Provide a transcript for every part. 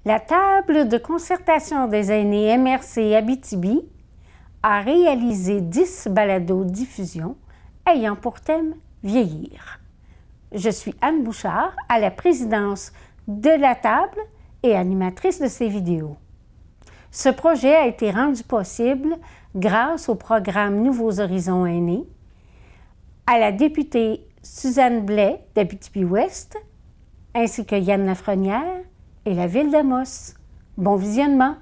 La table de concertation des aînés MRC Abitibi a réalisé 10 balados-diffusions ayant pour thème « Vieillir ». Je suis Anne Bouchard, à la présidence de la table et animatrice de ces vidéos. Ce projet a été rendu possible grâce au programme Nouveaux Horizons Aînés, à la députée Suzanne Blais d'Abitibi-Ouest, ainsi que Yann Lafrenière et la ville d'Amos. Bon visionnement!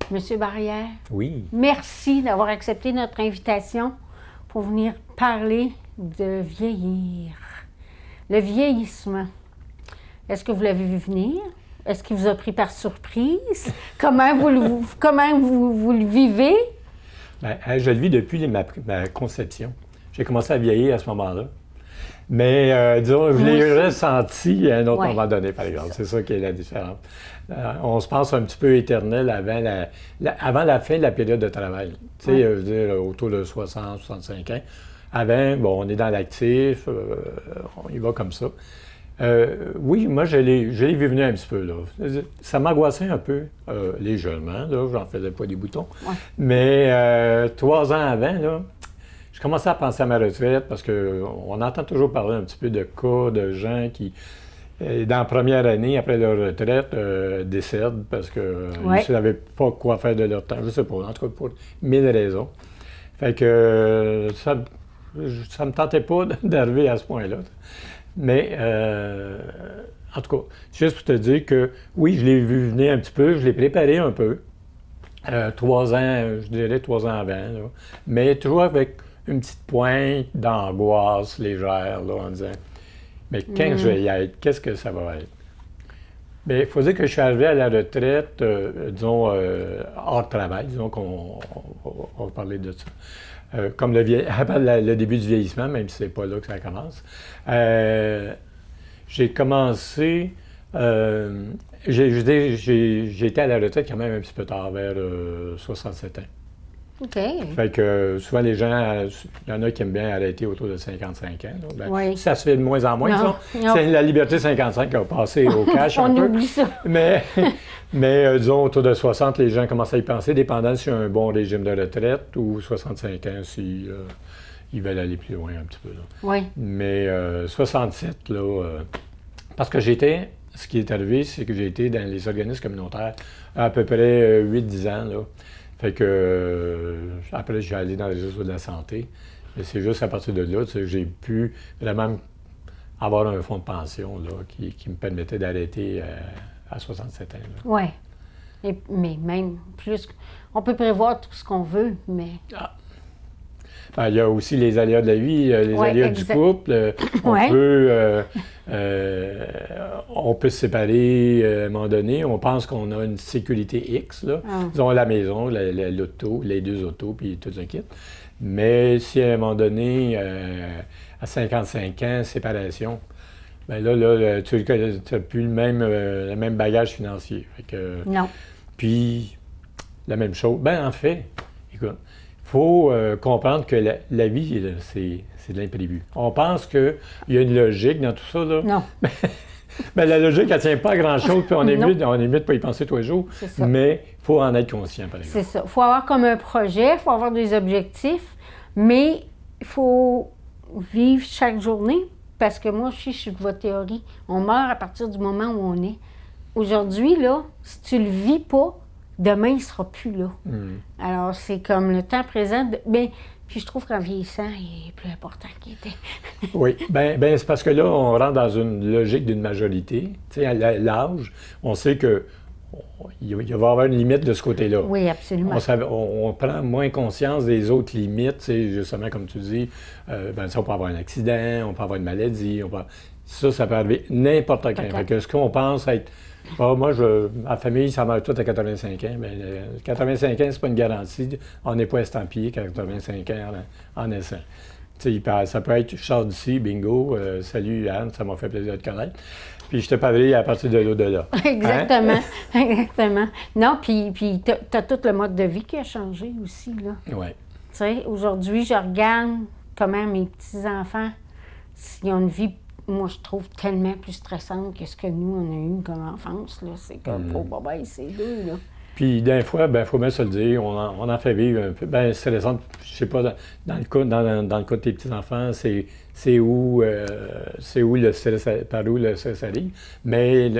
Monsieur Barrière, oui. Merci d'avoir accepté notre invitation pour venir parler de vieillir. Le vieillissement, est-ce que vous l'avez vu venir? Est-ce qu'il vous a pris par surprise? Comment vous le vivez? Bien, je le vis depuis ma conception. J'ai commencé à vieillir à ce moment-là. Mais, disons, je l'ai ressenti à un autre moment donné, par exemple. C'est ça qui est la différence. On se pense un petit peu éternel avant la fin de la période de travail. Tu sais, je veux dire, autour de 60, 65 ans. Avant, bon, on est dans l'actif, on y va comme ça. Oui, moi, je l'ai vu venir un petit peu, là. Ça m'angoissait un peu, légèrement, là, j'en faisais pas des boutons. Ouais. Mais 3 ans avant, là, je commençais à penser à ma retraite parce qu'on entend toujours parler un petit peu de cas de gens qui, dans la première année, après leur retraite, décèdent parce qu'ils ne savaient pas quoi faire de leur temps. Je ne sais pas, en tout cas pour 1000 raisons. Fait que ça ne me tentait pas d'arriver à ce point-là. Mais, en tout cas, juste pour te dire que, oui, je l'ai vu venir un petit peu, je l'ai préparé un peu. 3 ans, je dirais 3 ans avant, là. Mais toujours avec une petite pointe d'angoisse légère, là, en disant, mais quand je vais y être, qu'est-ce que ça va être? Bien, il faut dire que je suis arrivé à la retraite, disons, hors travail, disons qu'on va parler de ça. Comme avant le début du vieillissement, même si c'est pas là que ça commence. J'ai commencé, j'ai été à la retraite quand même un petit peu tard, vers 67 ans. OK. Fait que souvent les gens, il y en a qui aiment bien arrêter autour de 55 ans. Ben, ça se fait de moins en moins. C'est la liberté 55 qui a passé au cash un peu. On oublie ça. Mais disons, autour de 60, les gens commencent à y penser, dépendant si y a un bon régime de retraite ou 65 ans, si ils veulent aller plus loin un petit peu. Là. Oui. Mais 67, là, parce que ce qui est arrivé, c'est que j'ai été dans les organismes communautaires à peu près 8-10 ans, là. Fait que, après, j'ai allé dans les réseaux de la santé. Mais c'est juste à partir de là que j'ai pu vraiment avoir un fonds de pension là, qui me permettait d'arrêter à 67 ans. Oui. Mais même plus, on peut prévoir tout ce qu'on veut, mais... Ah. Ben, il y a aussi les aléas de la vie, les aléas du couple. On peut se séparer à un moment donné. On pense qu'on a une sécurité X, là. Disons la maison, l'auto, les 2 autos, puis tout le kit. Mais si à un moment donné, à 55 ans, séparation, bien là tu n'as plus le même bagage financier. Fait que, non. Puis, la même chose. Ben en fait, écoute, il faut comprendre que la vie, c'est de l'imprévu. On pense qu'il y a une logique dans tout ça, là. Non. Bien, la logique, elle ne tient pas à grand-chose, puis on est mieux de pas y penser tous les jours. Mais il faut en être conscient, par exemple. C'est ça. Il faut avoir comme un projet, il faut avoir des objectifs, mais il faut vivre chaque journée, parce que moi, je suis de votre théorie. On meurt à partir du moment où on est. Aujourd'hui, là, si tu le vis pas, demain, il ne sera plus là. Alors, c'est comme le temps présent. Puis je trouve qu'en vieillissant, il est plus important qu'il était. Oui. Bien, c'est parce que là, on rentre dans une logique d'une majorité. Tu sais, à l'âge, on sait qu'il va y avoir une limite de ce côté-là. Oui, absolument. On prend moins conscience des autres limites. Tu sais, justement, comme tu dis, on peut avoir un accident, on peut avoir une maladie. Ça peut arriver n'importe quand. Fait que ce qu'on pense être... moi, ma famille, ça meurt tout à 85 ans. Mais 85 ans, c'est pas une garantie. On n'est pas estampillé qu'à 85 ans en naissant. Ça peut être « Je sors d'ici, bingo, salut Anne, ça m'a fait plaisir de te connaître ». Puis je te parlerai à partir de l'au-delà. Exactement, exactement. Non, puis tu as tout le mode de vie qui a changé aussi, là. Oui. Tu sais, aujourd'hui, je regarde comment mes petits-enfants, ils ont une vie, moi, je trouve, tellement plus stressante que ce que nous, on a eu comme enfance, là. C'est comme, oh, baba, c'est deux, là. Puis, d'un fois, il faut bien se le dire, on en fait vivre un peu. Bien, c'est récent, je sais pas, dans le cas de tes petits-enfants, c'est où le stress, par où le stress arrive. Mais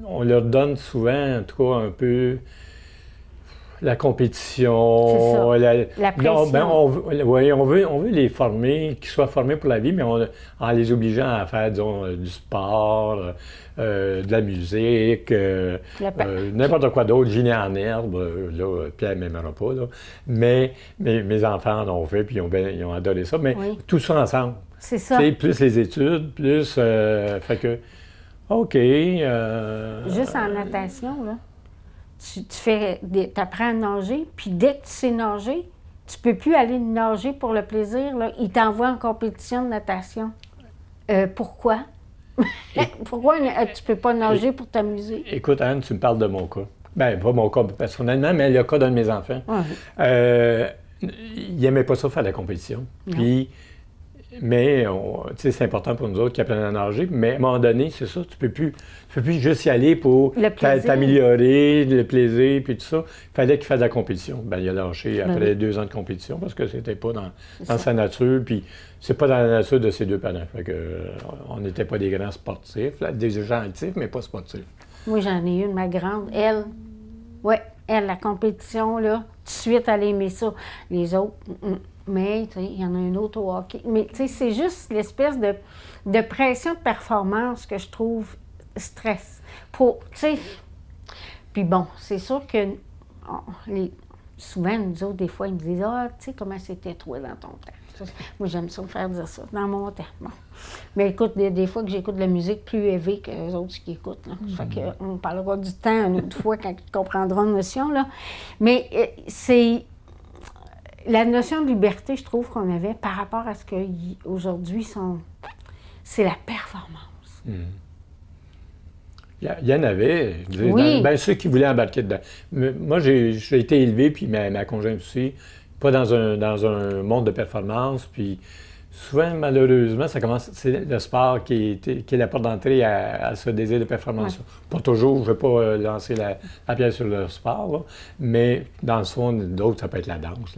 on leur donne souvent, en tout cas, un peu la compétition. La pression. Non, on veut les former, qu'ils soient formés pour la vie, mais en les obligeant à faire, disons, du sport, de la musique, n'importe quoi d'autre, gîner en herbe. Là, Pierre ne m'aimera pas, là. Mais mes enfants en ont fait, puis ils ont adoré ça. Mais tout ça ensemble. C'est ça. Plus les études, plus... fait que, OK. Juste en natation, là. Tu apprends à nager, puis dès que tu sais nager, tu peux plus aller nager pour le plaisir, là. Ils t'envoient en compétition de natation. Pourquoi? Pourquoi tu peux pas nager pour t'amuser? Écoute, Anne, tu me parles de mon cas. Bien, pas mon cas personnellement, mais le cas d'un de mes enfants. Il n'aimait pas ça faire la compétition. Puis, mais c'est important pour nous autres qui apprennent à nager. Mais à un moment donné, c'est ça, tu peux plus juste y aller pour t'améliorer, le plaisir, puis tout ça. Il fallait qu'il fasse de la compétition. Bien, il a lâché après 2 ans de compétition parce que c'était pas dans sa nature. Puis c'est pas dans la nature de ses deux parents. Fait que, on n'était pas des grands sportifs, là, des gens actifs, mais pas sportifs. Moi, j'en ai une, ma grande. Elle, la compétition, là, tout de suite, elle aimait ça. Les autres, mais, tu sais, il y en a un autre au hockey. Mais, tu sais, c'est juste l'espèce de pression de performance que je trouve stress. Tu sais, puis bon, c'est sûr que souvent, nous autres, des fois, ils me disent « Ah, tu sais, comment c'était toi dans ton temps? » Moi, j'aime ça me faire dire ça, dans mon temps. Bon. Mais écoute, des fois que j'écoute de la musique plus élevée que les autres qui écoutent. Là. Ça fait qu'on parlera du temps une autre fois quand ils comprendront la notion, là. Mais c'est... La notion de liberté, je trouve qu'on avait par rapport à ce qu'aujourd'hui c'est la performance. Il y en avait, ceux qui voulaient embarquer dedans. Moi, j'ai été élevé, puis ma conjointe aussi, pas dans un monde de performance, puis souvent, malheureusement, c'est le sport qui est la porte d'entrée à ce désir de performance. Pas toujours, je ne veux pas lancer la pierre sur le sport, là, mais dans le fond, d'autres, ça peut être la danse,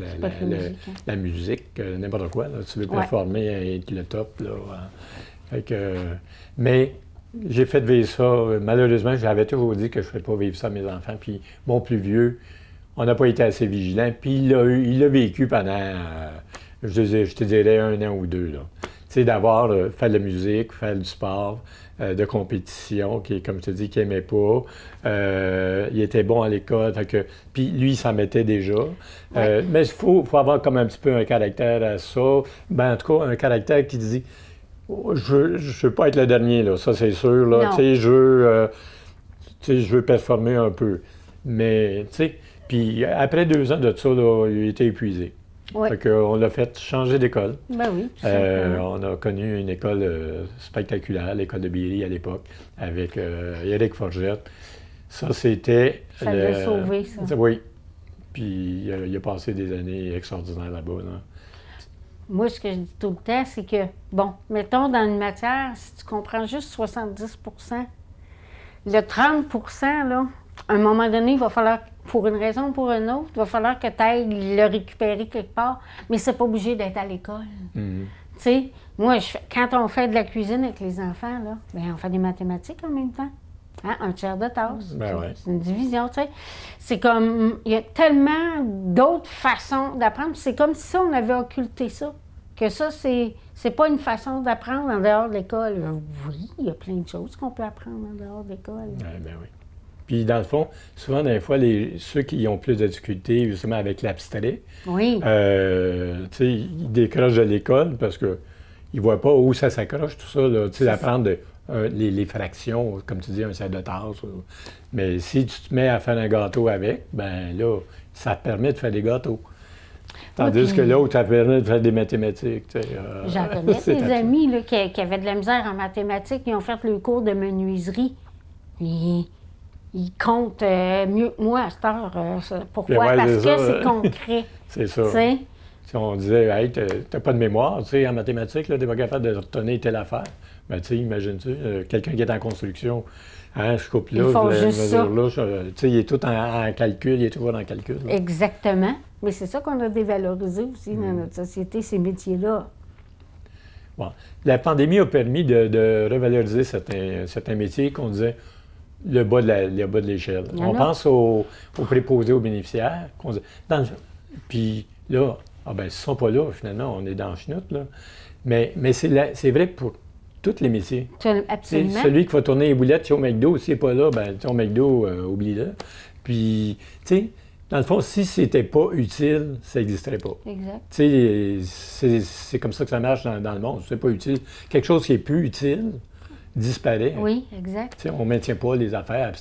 la musique, n'importe quoi. Là. Tu veux performer et être le top. Là, fait que, mais j'ai fait vivre ça. Malheureusement, j'avais toujours dit que je ne ferais pas vivre ça à mes enfants. Puis mon plus vieux, on n'a pas été assez vigilants. Puis il l'a vécu pendant... je te dirais 1 an ou 2. Tu sais, d'avoir fait de la musique, faire du sport, de compétition, qui, comme je te dis, qu'il n'aimait pas. Il était bon à l'école, puis lui, il s'en mettait déjà. Mais il faut avoir comme un petit peu un caractère à ça. Ben, en tout cas, un caractère qui dit je veux pas être le dernier, là, ça c'est sûr. Là, je veux performer un peu. Mais, tu sais, puis après 2 ans de ça, là, il était épuisé. Fait qu'on l'a fait changer d'école. Ben oui. On a connu une école spectaculaire, l'école de Billy à l'époque, avec Éric Forgette. Ça, c'était... Ça l'a sauvé, ça. Oui. Puis il a passé des années extraordinaires là-bas. Là. Moi, ce que je dis tout le temps, c'est que, bon, mettons dans une matière, si tu comprends juste 70 le 30 là, à un moment donné, il va falloir, pour une raison ou pour une autre, il va falloir que tu ailles le récupérer quelque part, mais c'est pas obligé d'être à l'école. Tu sais, moi, quand on fait de la cuisine avec les enfants, là, bien, on fait des mathématiques en même temps. Hein? Un tiers de tasse. C'est une division, tu sais. C'est comme, il y a tellement d'autres façons d'apprendre. C'est comme si on avait occulté ça. Que ça, c'est pas une façon d'apprendre en dehors de l'école. Oui, il y a plein de choses qu'on peut apprendre en dehors de l'école. Ben oui. Puis, dans le fond, souvent, des fois, ceux qui ont plus de difficultés, justement, avec l'abstrait, tu sais, ils décrochent de l'école parce qu'ils ne voient pas où ça s'accroche, tout ça, tu sais, d'apprendre les fractions, comme tu dis, un set de tasse. Mais si tu te mets à faire un gâteau avec, ben là, ça te permet de faire des gâteaux. Tandis que l'autre, ça permet de faire des mathématiques. J'en connais des amis là, qui avaient de la misère en mathématiques, ils ont fait le cours de menuiserie. Ils comptent mieux que moi à cette heure. Pourquoi? Parce que c'est concret. C'est ça. Si on disait, hey, t'as pas de mémoire, tu sais, en mathématiques, t'es pas capable de retenir telle affaire. Ben, tu sais, imagine-tu, quelqu'un qui est en construction, hein, je coupe là, je mesure là, tu sais, il est tout en calcul, il est toujours en calcul. Là. Exactement. Mais c'est ça qu'on a dévalorisé aussi dans notre société, ces métiers-là. Bon. La pandémie a permis de revaloriser certains métiers qu'on disait le bas de l'échelle. On pense aux préposés aux bénéficiaires. Puis là, ben, ils ne sont pas là, finalement, on est dans le chenoute, là. Mais c'est vrai pour tous les métiers. Absolument. Celui qui va tourner les boulettes au McDo, s'il n'est pas là, ben, au McDo, oublie-le. Puis, tu sais, dans le fond, si c'était pas utile, ça n'existerait pas. Exact. Tu sais, c'est comme ça que ça marche dans le monde. C'est pas utile. Quelque chose qui est plus utile disparaît. Oui, exact. Tu sais, on ne maintient pas les affaires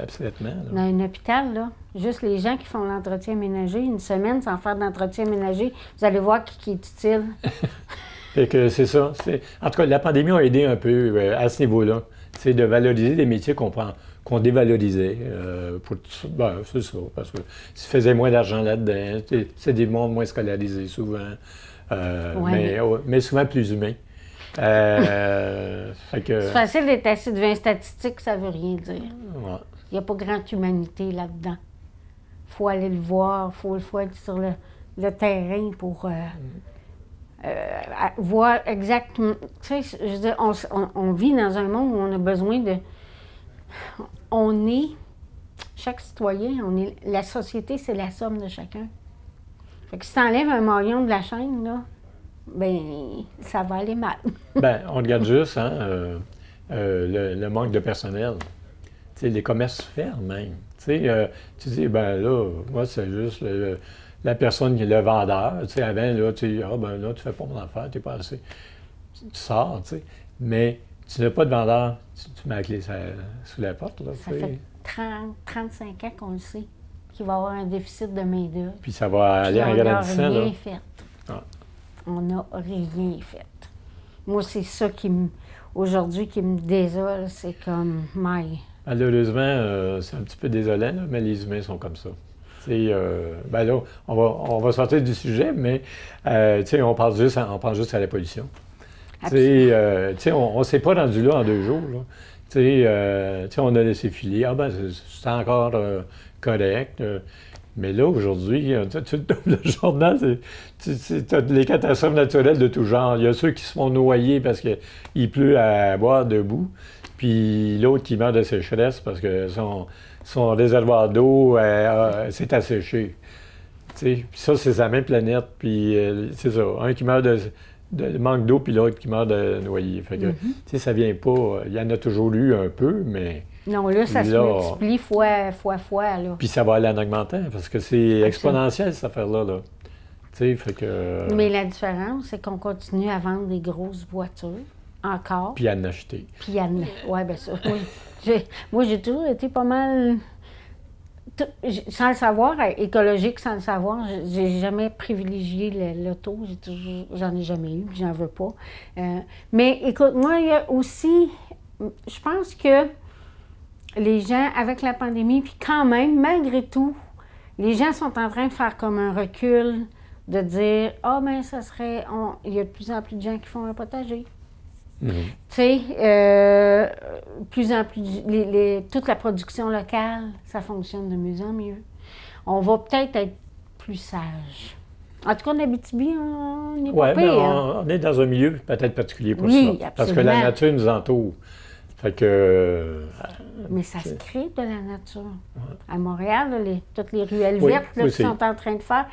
abstraitement. Dans un hôpital, là, juste les gens qui font l'entretien ménager, une semaine sans faire d'entretien ménager, vous allez voir qui est utile. Fait que c'est ça. En tout cas, la pandémie a aidé un peu à ce niveau-là. C'est de valoriser des métiers qu'on dévalorisait. C'est ça, parce que ça faisait moins d'argent là-dedans. C'est des mondes moins scolarisés souvent, mais souvent plus humains. C'est facile d'être assis devant une statistique, ça veut rien dire. Ouais. Il n'y a pas grande humanité là-dedans. Il faut aller le voir, il faut être sur le terrain pour voir exactement. Tu sais, je veux dire, on vit dans un monde où on a besoin de. Chaque citoyen, la société, c'est la somme de chacun. Fait que si tu enlèves un maillon de la chaîne, là, ben ça va aller mal. Ben, on regarde juste le manque de personnel. Tu sais, les commerces ferment même. Tu dis, ben là, moi, c'est juste la personne qui est le vendeur. Tu sais, avant, là, tu fais pas mon affaire, t'es pas assez. Tu sors, tu sais. Mais tu n'as pas de vendeur, tu mets la clé sous la porte. Là, ça fait 35 ans qu'on le sait, qu'il va y avoir un déficit de main-d'œuvre. Puis ça va aller en grandissant. On n'a rien fait. Ah. On n'a rien fait. Moi, c'est ça aujourd'hui qui me désole, c'est comme, Malheureusement, c'est un petit peu désolant, là, mais les humains sont comme ça. Ben là, on va sortir du sujet, mais on pense juste à la pollution. On ne s'est pas rendu là en 2 jours. Là. On a laissé filer. Ah ben, c'est encore correct. Mais là, aujourd'hui, tu le journal, tu as les catastrophes naturelles de tout genre. Il y a ceux qui se font noyer parce qu'il pleut à boire debout, puis l'autre qui meurt de sécheresse parce que son réservoir d'eau s'est asséché. Puis ça, c'est sa même planète, puis c'est ça. Un qui meurt de manque d'eau, puis l'autre qui meurt de noyer. Fait que, ça vient pas... Il y en a toujours eu un peu, mais... Non, là, ça se multiplie fois. Là. Puis ça va aller en augmentant, parce que c'est exponentiel, cette affaire-là. Là. Fait que... Mais la différence, c'est qu'on continue à vendre des grosses voitures, encore. Puis à en acheter. Oui, bien sûr. Moi, j'ai toujours été pas mal... sans le savoir, écologique sans le savoir, j'ai jamais privilégié l'auto. J'en ai jamais eu, j'en veux pas. Mais écoute, moi, il y a aussi... Je pense que les gens, avec la pandémie, puis quand même, malgré tout, les gens sont en train de faire comme un recul, de dire « Ah, ben ça serait... » Il y a de plus en plus de gens qui font un potager. Tu sais, plus en plus... toute la production locale, ça fonctionne de mieux en mieux. On va peut-être être plus sage. En tout cas, en Abitibi, on n'est pas pire. On est dans un milieu peut-être particulier pour ça. Absolument. Parce que la nature nous entoure. Fait que... Mais ça se crée de la nature. Ouais. À Montréal, toutes les ruelles vertes qu'ils sont en train de faire.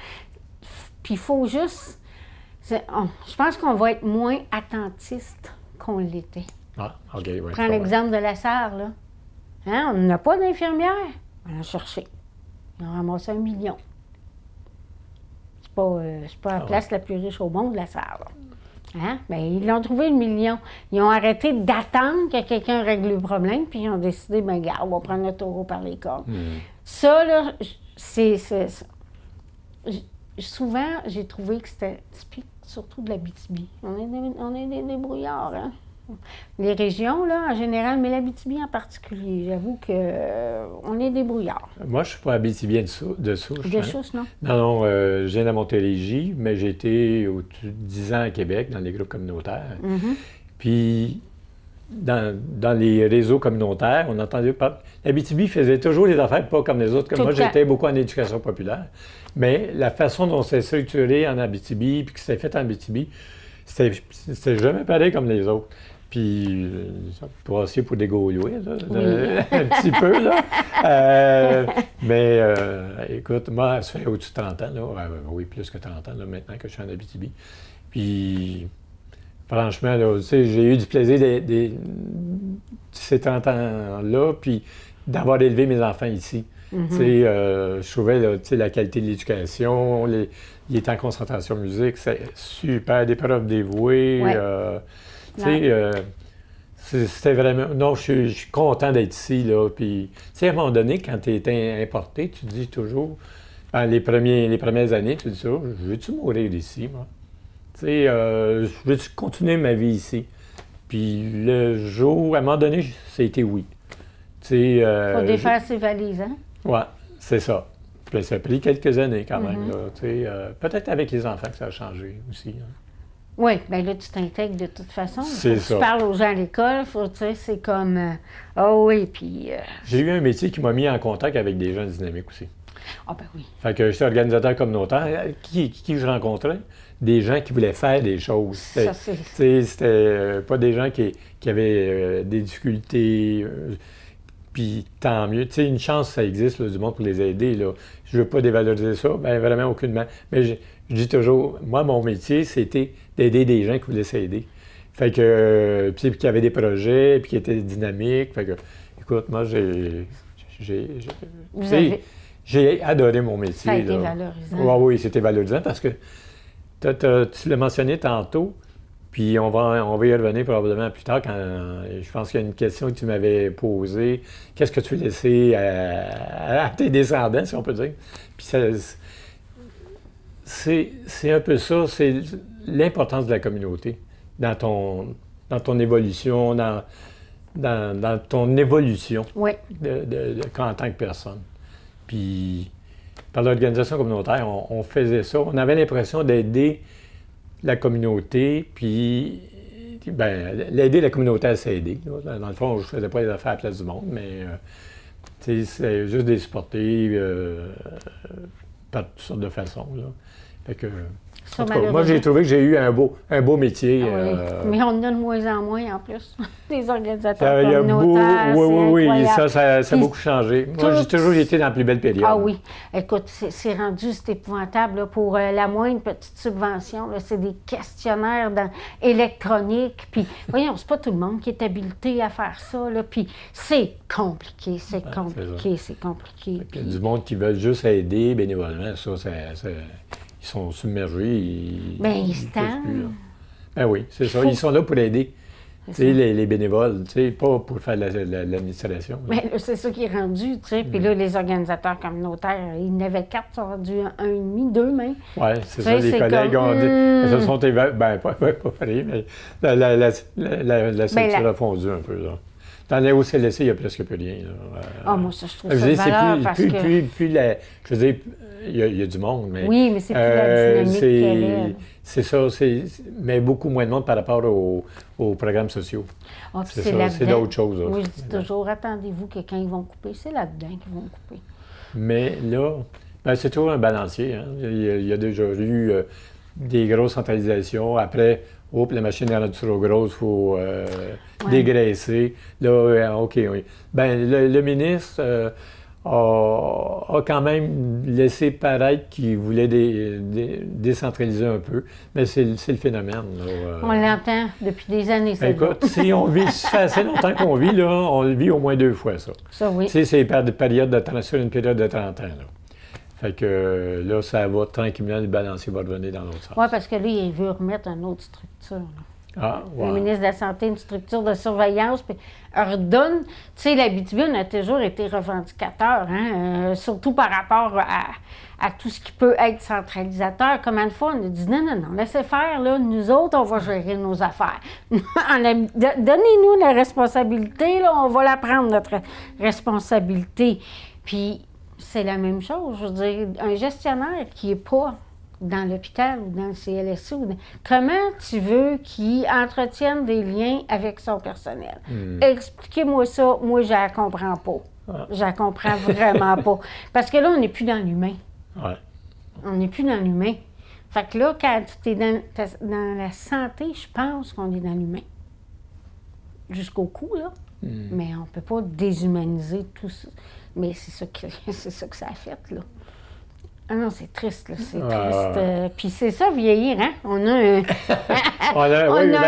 Puis il faut juste... je pense qu'on va être moins attentiste qu'on l'était. Ah, OK, oui. Prends l'exemple de la Sarre, là. Hein? On n'a pas d'infirmière. On a cherché. Ils ont ramassé 1 million. C'est pas la place la plus riche au monde, la Sarre, là. Hein? Bien, ils l'ont trouvé 1 million. Ils ont arrêté d'attendre que quelqu'un règle le problème, puis ils ont décidé, bien, regarde, on va prendre le taureau par les cornes. Ça, là, souvent, j'ai trouvé que c'était typique, surtout de l'Abitibi. On est des débrouillards, hein? Les régions, là, en général, mais l'Abitibi en particulier, j'avoue qu'on est débrouillards. Moi, je ne suis pas abitibien de souche. De souche, non? Non, je viens de la Montérégie, mais j'ai été au-dessus de 10 ans à Québec, dans les groupes communautaires. Puis, dans les réseaux communautaires, on entendait pas. L'Abitibi faisait toujours les affaires pas comme les autres. Comme moi, j'étais beaucoup en éducation populaire. Mais la façon dont c'est structuré en Abitibi, puis que c'était fait en Abitibi, c'était jamais pareil comme les autres. Puis, pour aussi pour des Gaulois, un petit peu, là. Mais, écoute, moi, ça fait au-dessus de 30 ans, là. Oui, plus que 30 ans, là, maintenant que je suis en Abitibi. Puis, franchement, là, tu sais, j'ai eu du plaisir ces 30 ans-là, puis d'avoir élevé mes enfants ici. Tu sais, je trouvais, là, tu sais, la qualité de l'éducation, il était en concentration musique, c'est super, des profs dévoués. Tu sais, c'était vraiment... Non, je suis content d'être ici, là. Puis, tu sais, à un moment donné, quand tu es importé, tu te dis toujours... les premières années, tu te dis toujours, veux-tu mourir ici, moi? Tu sais, veux-tu continuer ma vie ici? Puis, le jour, à un moment donné, ça a été oui. Tu sais... Faut défaire ses valises, hein? Oui, c'est ça. Puis, ça a pris quelques années, quand même, là. Tu sais, peut-être avec les enfants que ça a changé aussi, hein. Oui, bien là, tu t'intègres de toute façon. C'est ça. Tu parles aux gens à l'école, tu sais, c'est comme... oui, puis... J'ai eu un métier qui m'a mis en contact avec des gens dynamiques aussi. Ah ben oui. Fait que j'étais organisateur communautaire. Qui je rencontrais? Des gens qui voulaient faire des choses. C'était pas des gens qui avaient des difficultés... Puis tant mieux. Tu sais, une chance, ça existe, là, du monde pour les aider, là. Je veux pas dévaloriser ça, bien vraiment aucunement. Mais je dis toujours, moi, mon métier, c'était d'aider des gens qui voulaient s'aider. Fait que, puis qui avaient des projets, puis qui étaient dynamiques. Fait que, écoute, moi, j'ai adoré mon métier. Ça a été valorisant. Oui, c'était valorisant parce que tu l'as mentionné tantôt, puis on va y revenir probablement plus tard quand je pense qu'il y a une question que tu m'avais posée. Qu'est-ce que tu veux laisser à tes descendants, si on peut dire? Puis c'est un peu ça, c'est l'importance de la communauté dans ton évolution, dans ton évolution en tant que personne. Puis, par l'organisation communautaire, on faisait ça. On avait l'impression d'aider la communauté, puis l'aider la communauté à s'aider. Dans le fond, je ne faisais pas les affaires à la place du monde, mais c'est juste des supporter par toutes sortes de façons. Là. Fait que, en tout cas, moi, j'ai trouvé que j'ai eu un beau métier. Mais on en a de moins en moins, en plus, des organisateurs communautaires. Oui, ça a beaucoup changé. Moi, j'ai toujours été dans la plus belle période. Ah oui. Écoute, c'est rendu, c'est épouvantable. Là, pour la moindre petite subvention, c'est des questionnaires électroniques. Puis, voyons, c'est pas tout le monde qui est habilité à faire ça. Là, puis, c'est compliqué. Puis... Du monde qui veut juste aider bénévolement, ils sont submergés. Ils se tendent. Ben oui, c'est ça. Ils sont là pour aider. Les bénévoles, pas pour faire l'administration. Mais c'est ça qui est rendu, tu sais. Puis là, les organisateurs communautaires, ils n'avaient 4, ça aurait dû 1,5, 2 même. Oui, c'est ça. Les collègues ont dit. Ce sont pas pareil, mais la ceinture a fondu un peu, là. Dans les OCLC, il n'y a presque plus rien. Moi, ça, je trouve ça de valeur parce que... je veux dire, il y a du monde, mais... Oui, mais c'est plus la dynamique qu'elle est. C'est ça, mais beaucoup moins de monde par rapport aux programmes sociaux. C'est d'autres choses. Moi, je dis toujours, attendez-vous que quand ils vont couper, c'est là-dedans qu'ils vont couper. Mais là, c'est toujours un balancier. Hein. Il y a déjà eu des grosses centralisations. Après, la machine est rendue trop grosse, il faut dégraisser. Là, OK, oui. Le ministre a quand même laissé paraître qu'il voulait décentraliser un peu, mais c'est le phénomène. Là, on l'entend depuis des années, ça. Écoute, si on vit, ça fait assez longtemps qu'on vit, là, on le vit au moins 2 fois, ça. Ça, oui. Tu sais, c'est sur une période de 30 ans, là. Fait que là, ça va tranquillement, le balancier va revenir dans l'autre sens. Oui, parce que lui, il veut remettre une autre structure. Ah, wow. Le ministre de la Santé, une structure de surveillance, puis redonne. Tu sais, l'Abitibi, on a toujours été revendicateur, hein, surtout par rapport à tout ce qui peut être centralisateur. Combien de fois on a dit non, non, non, laissez faire, là, nous autres, on va gérer nos affaires. Donnez-nous la responsabilité, là, on va la prendre, notre responsabilité. Puis, c'est la même chose, je veux dire, un gestionnaire qui n'est pas dans l'hôpital ou dans le CLSC, comment tu veux qu'il entretienne des liens avec son personnel? Expliquez-moi ça, moi, je ne comprends pas. Je ne comprends vraiment pas. Parce que là, on n'est plus dans l'humain. Ouais. On n'est plus dans l'humain. Fait que là, quand tu es dans la santé, je pense qu'on est dans l'humain. Jusqu'au cou, là. Mais on ne peut pas déshumaniser tout ça. Mais c'est ça que ça a fait, là. Ah non, c'est triste, là, c'est triste. Puis c'est ça, vieillir, hein? On a un...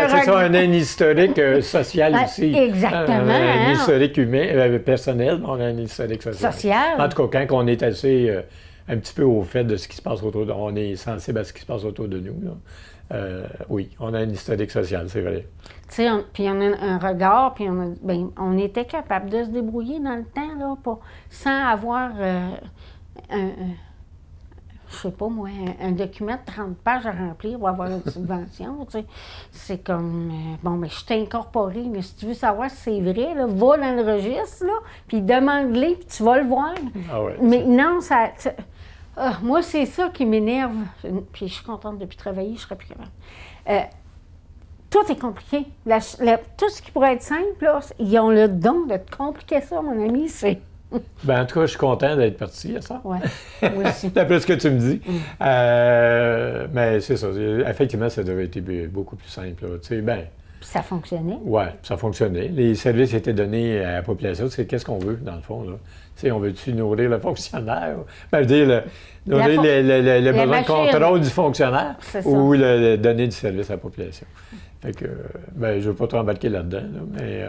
c'est ça, un historique social aussi. Exactement. Un historique humain, personnel, on a un historique social. En tout cas, quand on est assez, un petit peu au fait de ce qui se passe autour de nous, on est sensible à ce qui se passe autour de nous, là. Oui, on a un historique social, c'est vrai. Tu sais, puis on a un regard, puis on était capable de se débrouiller dans le temps, là, sans avoir je sais pas moi, un document de 30 pages à remplir pour avoir une subvention, tu sais. C'est comme, mais je t'ai incorporé, mais si tu veux savoir si c'est vrai, là, va dans le registre, là, puis demande-les, puis tu vas le voir. Ah ouais, mais non, moi, c'est ça qui m'énerve. Puis je suis contente depuis travailler, je serais plus capable. Tout est compliqué. Tout ce qui pourrait être simple, là, ils ont le don de te compliquer ça, mon ami, c'est... En tout cas, je suis content d'être parti à ça. Oui, moi aussi. D'après ce que tu me dis. Mais c'est ça. Effectivement, ça devait être beaucoup plus simple. Tu sais, ça fonctionnait. Oui, ça fonctionnait. Les services étaient donnés à la population. C'est qu'est-ce qu'on veut, dans le fond, là. Tu sais, on veut-tu nourrir le fonctionnaire? Nourrir le besoin de contrôle du fonctionnaire ou donner du service à la population. Fait que, je ne veux pas trop embarquer là-dedans, là, mais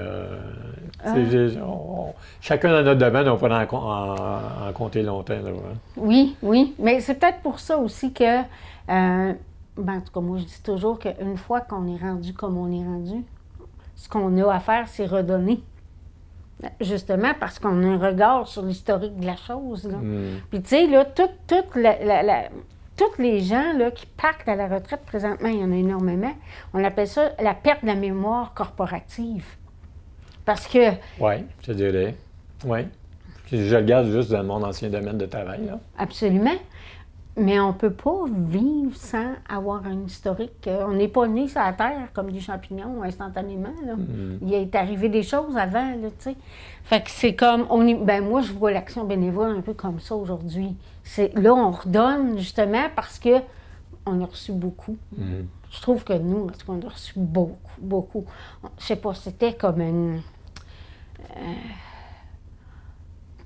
chacun dans notre domaine, on peut en compter longtemps. Là, hein. Oui, oui. Mais c'est peut-être pour ça aussi que, en tout cas, moi, je dis toujours qu'une fois qu'on est rendu comme on est rendu, ce qu'on a à faire, c'est redonner. Justement parce qu'on a un regard sur l'historique de la chose. Là. Puis, tu sais, là, tous les gens là, qui partent à la retraite présentement, il y en a énormément, on appelle ça la perte de la mémoire corporative. Parce que... Oui, je dirais. Oui. Je regarde juste dans mon ancien domaine de travail. Là. Absolument. Mais on ne peut pas vivre sans avoir un historique. On n'est pas né sur la Terre comme des champignons instantanément. Là. Il est arrivé des choses avant, là, tu sais. Fait que c'est comme... moi, je vois l'action bénévole un peu comme ça aujourd'hui. Là, on redonne, justement, parce que on a reçu beaucoup. Je trouve que nous, en tout cas, on a reçu beaucoup, beaucoup. Je sais pas, c'était comme une...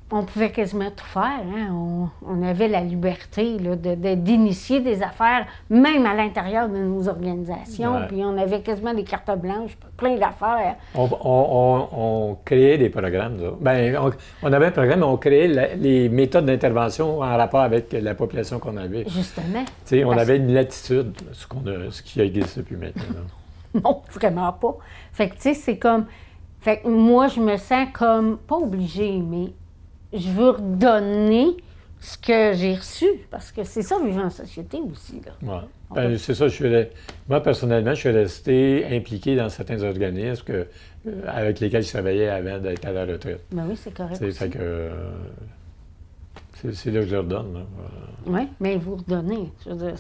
on pouvait quasiment tout faire. Hein? On avait la liberté là, d'initier des affaires, même à l'intérieur de nos organisations. Ouais. Puis on avait quasiment des cartes blanches, plein d'affaires. On créait des programmes. On avait un programme, mais on créait les méthodes d'intervention en rapport avec la population qu'on avait. Justement. On avait une latitude, ce qui existe depuis maintenant. Non, vraiment pas. Fait que, tu sais, c'est comme... Fait que moi, je me sens comme, pas obligée, mais je veux redonner ce que j'ai reçu, parce que c'est ça, vivre en société aussi. Là. Ouais. C'est ça, moi, personnellement, je suis resté impliqué dans certains organismes avec lesquels je travaillais avant d'être à la retraite. Ben oui, c'est correct aussi. Fait que, c'est là que je le redonne. Oui, mais vous redonnez.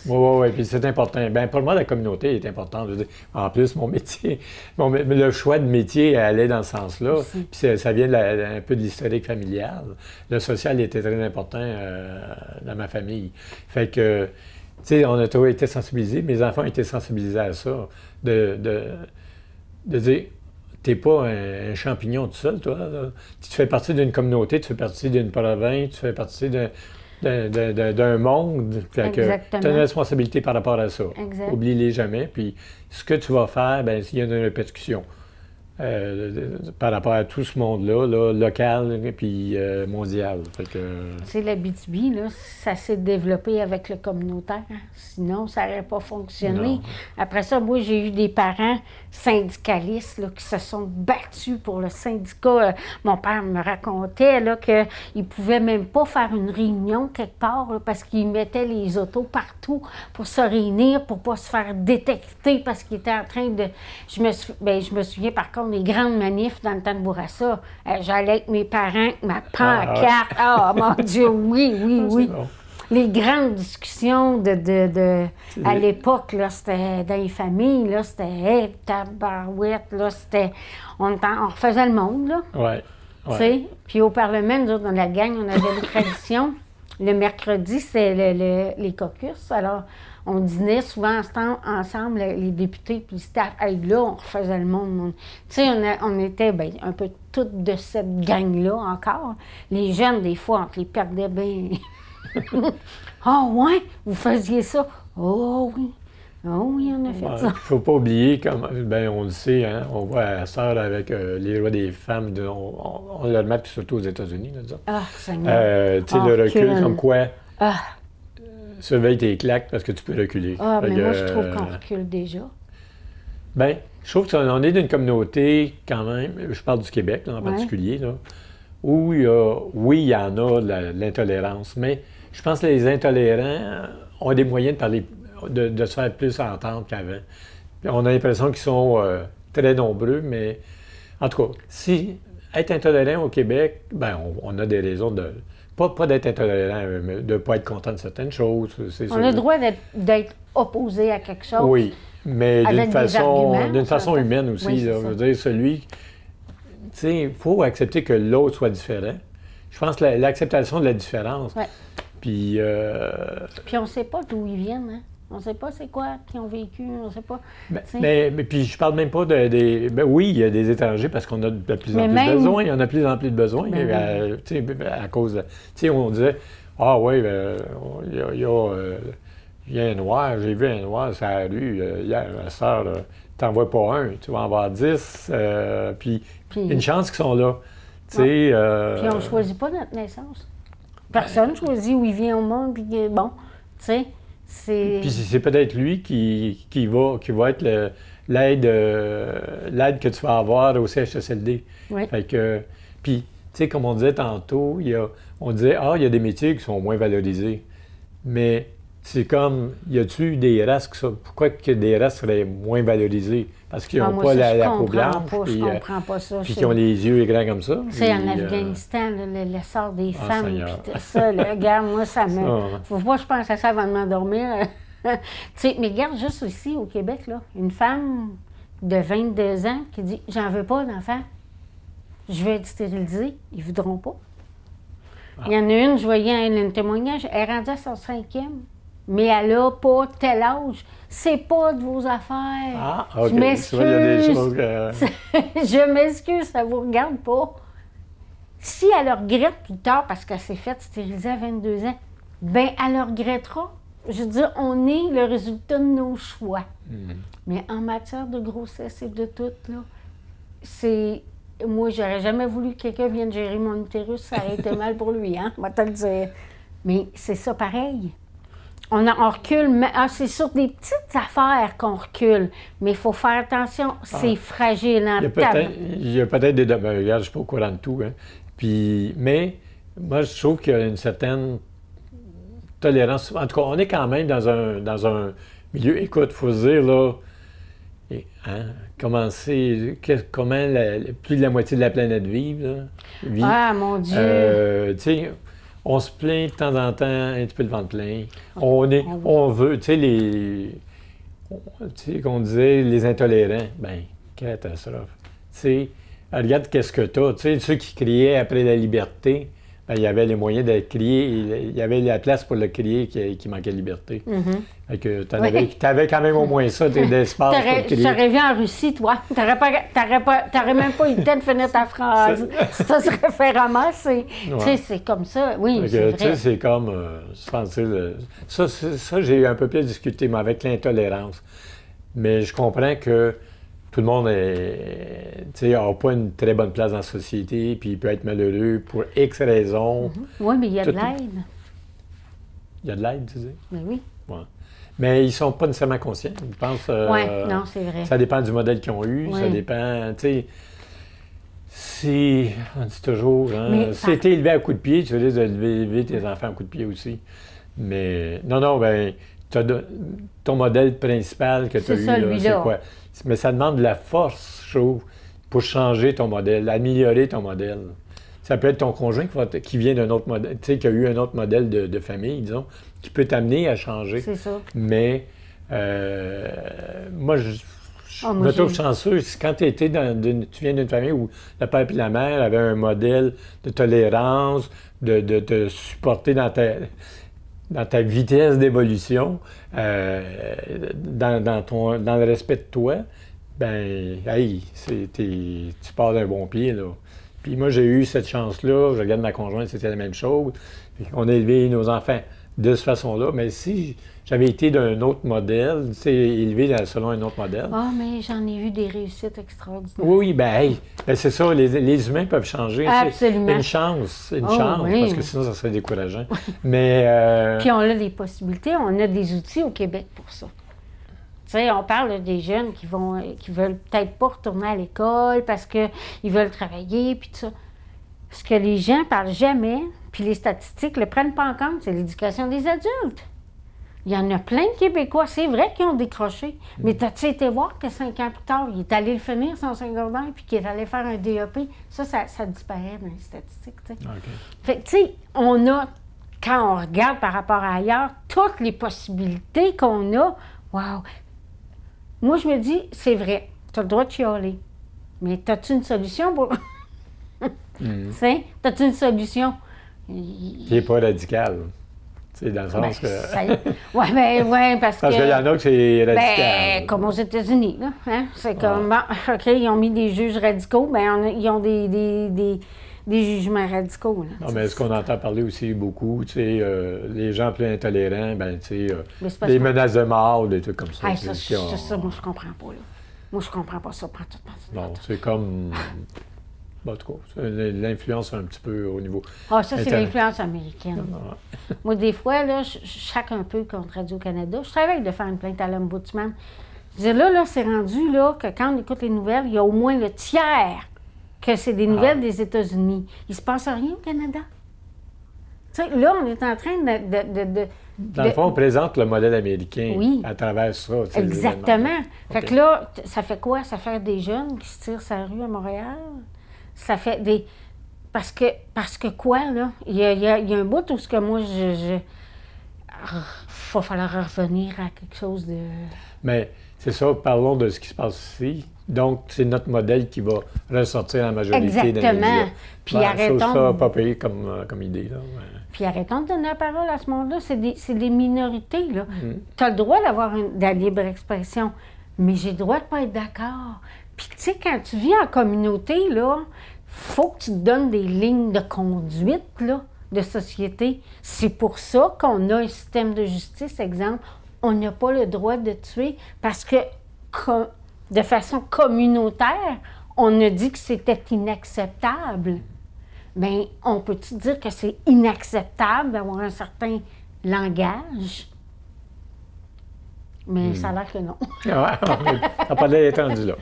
Oui, puis c'est important. Pour moi, la communauté est importante. En plus, mon métier, le choix de métier allait dans ce sens-là. Puis ça vient un peu de l'historique familial. Le social était très important dans ma famille. Fait que, tu sais, on a toujours été sensibilisés. Mes enfants ont été sensibilisés à ça. De dire... Tu n'es pas un champignon tout seul, toi. Là. Tu fais partie d'une communauté, tu fais partie d'une province, tu fais partie d'un monde. Tu as une responsabilité par rapport à ça. Exact. Oublie-les jamais. Puis ce que tu vas faire, il y a une répercussion. par rapport à tout ce monde-là, là, local et puis mondial. Fait que... Tu sais, l'Abitibi, là, ça s'est développé avec le communautaire. Hein? Sinon, ça n'aurait pas fonctionné. Non. Après ça, moi, j'ai eu des parents syndicalistes là, qui se sont battus pour le syndicat. Mon père me racontait là, qu'il ne pouvait même pas faire une réunion quelque part là, parce qu'il mettait les autos partout pour se réunir, pour ne pas se faire détecter parce qu'il était en train de... Je me souviens par contre des grandes manifs dans le temps de Bourassa. J'allais avec mes parents, ma pancarte. Ah, mon Dieu, oui. Bon. Les grandes discussions à l'époque, là, c'était dans les familles, là, c'était hey, tabarouette, là, c'était... On refaisait le monde, là. Ouais. Tu sais? Puis au Parlement, nous autres, dans la gang, on avait une tradition. Le mercredi, c'était les caucus. Alors, on dînait souvent ensemble, les députés puis le staff. Hey, là, on refaisait le monde. Tu sais, on était un peu toutes de cette gang-là encore. Les jeunes, des fois, on les perdait bien. Ah, ouais, vous faisiez ça? Oh, oui. Oh, oui, on a fait ça. Il ne faut pas oublier, comme on le sait, hein, on voit à Sœur avec les droits des femmes, on le remarque surtout aux États-Unis, là, disons. Ah, Seigneur. Tu sais, le recul, comme quoi, Ah. surveille tes claques parce que tu peux reculer. Ah, mais moi, je trouve qu'on recule déjà. Bien, je trouve qu'on est d'une communauté, quand même, je parle du Québec, là, en particulier, là, où il y en a de l'intolérance, mais je pense que les intolérants ont des moyens de parler, de se faire plus entendre qu'avant. Puis on a l'impression qu'ils sont très nombreux, mais en tout cas, si être intolérant au Québec, on a des raisons de... Pas d'être intolérant, mais de ne pas être content de certaines choses. On a le droit d'être opposé à quelque chose. Oui, mais d'une façon humaine aussi. Oui, là, je veux dire, tu sais, il faut accepter que l'autre soit différent. Je pense que l'acceptation de la différence. Ouais. Puis on ne sait pas d'où ils viennent, hein? On ne sait pas c'est quoi qu'ils ont vécu, on ne sait pas. Mais puis je parle même pas des... oui, il y a des étrangers parce qu'on a de plus en plus de besoins. Il y en a de plus en plus de besoins. À cause de... Tu sais, on disait, ah oui, il y a un noir, j'ai vu un noir sur la rue hier, ma soeur, t'en vois pas un, tu vas en voir 10. Puis une chance qu'ils sont là. Puis on ne choisit pas notre naissance. Personne ne choisit où il vient au monde, puis bon, tu sais... Puis c'est peut-être lui qui va être l'aide que tu vas avoir au CHSLD. Oui. Fait que, puis, tu sais, comme on disait tantôt, on disait, il y a des métiers qui sont moins valorisés. Mais c'est comme, y a-tu des races pourquoi que des races seraient moins valorisées? Parce qu'ils n'ont pas la peau blanche. Je comprends pas ça. Puis qu'ils ont les yeux grands comme ça. Tu sais, en Afghanistan, le sort des femmes, puis tout ça, regarde, moi, ça me... Faut pas que je pense à ça avant de m'endormir. Tu sais, mais regarde, juste ici, au Québec, là, une femme de 22 ans qui dit « J'en veux pas d'enfant, je vais être stérilisée. » Ils voudront pas. Il y en a une, je voyais un témoignage, elle est rendue à son 5e. Mais elle n'a pas tel âge. C'est pas de vos affaires. Ah, OK. Je m'excuse. Il y a des choses que... Je m'excuse, ça ne vous regarde pas. Si elle regrette plus tard parce qu'elle s'est faite stériliser à 22 ans, bien, elle le regrettera. Je veux dire, on est le résultat de nos choix. Mais en matière de grossesse et de tout, là, c'est... Moi, j'aurais jamais voulu que quelqu'un vienne gérer mon utérus. Ça aurait été mal pour lui, hein? On va te le dire. Mais c'est ça pareil. On recule, c'est sur des petites affaires qu'on recule, mais il faut faire attention, c'est fragile. Il y a peut-être des dommages, regarde, je ne suis pas au courant de tout, hein. Mais moi, je trouve qu'il y a une certaine tolérance. En tout cas, on est quand même dans un milieu, écoute, il faut se dire, là, comment plus de la moitié de la planète vit. Ah, mon Dieu! Tu sais, on se plaint de temps en temps, un petit peu le ventre plein. On veut, tu sais, qu'on disait les intolérants. Bien, catastrophe. Tu sais, regarde qu'est-ce que t'as. Tu sais, ceux qui criaient après la liberté, bien, il y avait les moyens de crier. Il y avait la place pour le crier qui manquait de liberté. Fait que t'avais quand même au moins ça, d'espace pour crier. Tu aurais vu en Russie, toi. T'aurais même pas eu le temps de finir ta phrase. Ça serait fait ramasser. Tu sais, c'est comme ça. Oui, c'est vrai. Tu sais, c'est comme... je pense, ça, j'ai un peu plus discuté, mais avec l'intolérance. Mais je comprends que tout le monde n'a pas une très bonne place dans la société, puis il peut être malheureux pour X raisons. Oui, mais il y a de l'aide. Il y a de l'aide, tu dis? Mais oui. Ouais. Mais ils sont pas nécessairement conscients. Ils pensent... oui, non, c'est vrai. Ça dépend du modèle qu'ils ont eu, ça dépend... Si, on dit toujours, hein, si tu es élevé à coup de pied, tu risques d'élever tes enfants à coup de pied aussi. Mais non, ben ton modèle principal que tu as eu, c'est quoi? Mais ça demande de la force, je trouve, pour changer ton modèle, améliorer ton modèle. Ça peut être ton conjoint qui vient d'un autre modèle, tu sais, qui a eu un autre modèle de famille, disons, qui peut t'amener à changer. C'est ça. Mais moi, je me trouve chanceux. Quand tu viens d'une famille où le père et la mère avaient un modèle de tolérance, de te supporter dans ta vitesse d'évolution, dans le respect de toi, ben, hey, tu pars d'un bon pied, là. Puis moi, j'ai eu cette chance-là. Je regarde ma conjointe, c'était la même chose. Puis on a élevé nos enfants de cette façon-là. Mais si j'avais été d'un autre modèle, élevé selon un autre modèle... Ah, mais j'en ai vu des réussites extraordinaires. Oui, ben c'est ça. Les humains peuvent changer. Absolument. Une chance, oui. parce que sinon, ça serait décourageant. Mais... Puis on a des possibilités, on a des outils au Québec pour ça. Tu sais, on parle des jeunes qui veulent peut-être pas retourner à l'école parce qu'ils veulent travailler, puis tout ça. Ce que les gens parlent jamais, puis les statistiques ne le prennent pas en compte, c'est l'éducation des adultes. Il y en a plein de Québécois, c'est vrai qu'ils ont décroché, mais as-tu été voir que 5 ans plus tard, il est allé le finir, son secondaire, puis qu'il est allé faire un DEP? Ça disparaît dans les statistiques, tu sais. Okay. Fait que, tu sais, on a, quand on regarde par rapport à ailleurs, toutes les possibilités qu'on a, wow! Moi, je me dis, c'est vrai, tu as le droit de chialer, mais as-tu une solution pour... As-tu une solution? Qui n'est pas radical. C'est dans le sens que... Oui, parce que... Parce qu'il y en a que c'est radical. Ben, comme aux États-Unis, là. Hein? C'est comme, bon, OK, ils ont mis des juges radicaux, ben ils ont des jugements radicaux. Là, non, mais ce qu'on entend parler aussi beaucoup, tu sais, les gens plus intolérants, ben, tu sais, des menaces de mort, des trucs comme ça. Hey, ça, moi, je comprends pas, là. Moi, je comprends pas ça. Non, c'est comme... En tout cas, l'influence un petit peu au niveau... Ah, ça, c'est l'influence américaine. Moi, des fois, là, je chaque un peu contre Radio-Canada. Je travaille de faire une plainte à l'Ombudsman. Je dis, là, c'est rendu, là, que quand on écoute les nouvelles, il y a au moins le tiers que c'est des nouvelles des États-Unis. Il se passe rien au Canada. Tu sais, là, on est en train Dans le fond, on présente le modèle américain à travers ça. Exactement. Fait que là, ça fait quoi? Ça fait des jeunes qui se tirent sur la rue à Montréal? Ça fait des... Parce que quoi, là? Il y a un bout où ce que moi, il va falloir revenir à quelque chose de... Mais c'est ça, parlons de ce qui se passe ici. Donc, c'est notre modèle qui va ressortir en majorité. Exactement. Puis arrêtons... ça pas payé comme idée, là. Ouais. Puis arrêtons de donner la parole à ce monde-là. C'est des minorités, là. Tu as le droit d'avoir de la libre expression, mais j'ai le droit de ne pas être d'accord. Puis, tu sais, quand tu vis en communauté, là, faut que tu te donnes des lignes de conduite, là, de société. C'est pour ça qu'on a un système de justice, exemple. On n'a pas le droit de tuer parce que, de façon communautaire, on a dit que c'était inacceptable. Bien, on peut-tu dire que c'est inacceptable d'avoir un certain langage? Mais ça a l'air que non. On n'a pas l'air d'être rendu là.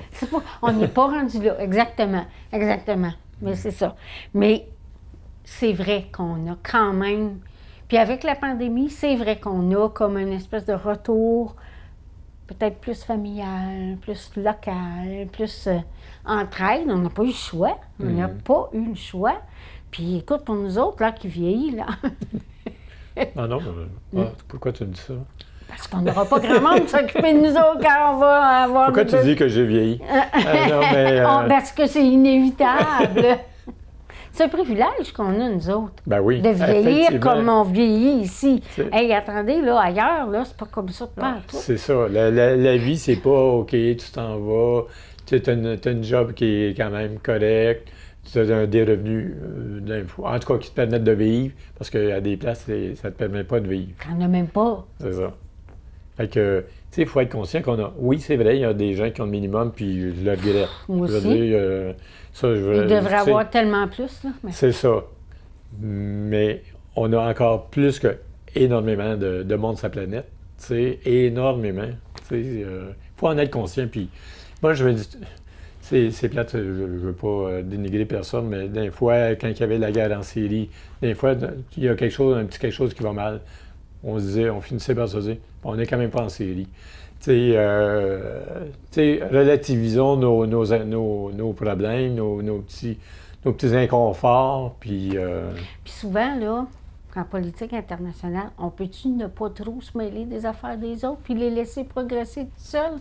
On n'est pas rendu là, exactement. Mais c'est ça. Mais c'est vrai qu'on a quand même... Puis avec la pandémie, c'est vrai qu'on a comme une espèce de retour peut-être plus familial, plus local, plus entraide. On n'a pas eu le choix. On n'a pas eu le choix. Puis écoute, pour nous autres, là, qui vieillit, là... non, pourquoi tu me dis ça? Parce qu'on n'aura pas grand monde s'occuper de nous autres quand on va avoir... Pourquoi tu dis que j'ai vieilli? Non, mais, parce que c'est inévitable. C'est un privilège qu'on a, nous autres. Ben oui, de vieillir comme on vieillit ici. Hey, attendez, là, ailleurs, là, c'est pas comme ça pas tout. C'est ça. La vie, c'est pas OK, tu t'en vas, tu as une job qui est quand même correct, tu as des revenus, en tout cas, qui te permettent de vivre, parce qu'à des places, ça ne te permet pas de vivre. T'en as même pas. C'est ça. Fait que, tu sais, il faut être conscient qu'on a... Oui, c'est vrai, il y a des gens qui ont le minimum, puis je le regrette. Moi Je aussi. veux dire, Il devrait avoir tellement plus, là. Mais... C'est ça. Mais on a encore plus que énormément de monde sur la planète, tu sais, énormément. Tu sais, il faut en être conscient. Puis moi, je me dis, c'est plate, je ne veux pas dénigrer personne, mais des fois, quand il y avait la guerre en Syrie, des fois, il y a quelque chose, un petit quelque chose qui va mal. On se disait, on finissait par se dire, on n'est quand même pas en Syrie. Tu sais, relativisons nos problèmes, nos petits inconforts, puis... Puis souvent, là, en politique internationale, on peut-tu ne pas trop se mêler des affaires des autres puis les laisser progresser tout seuls?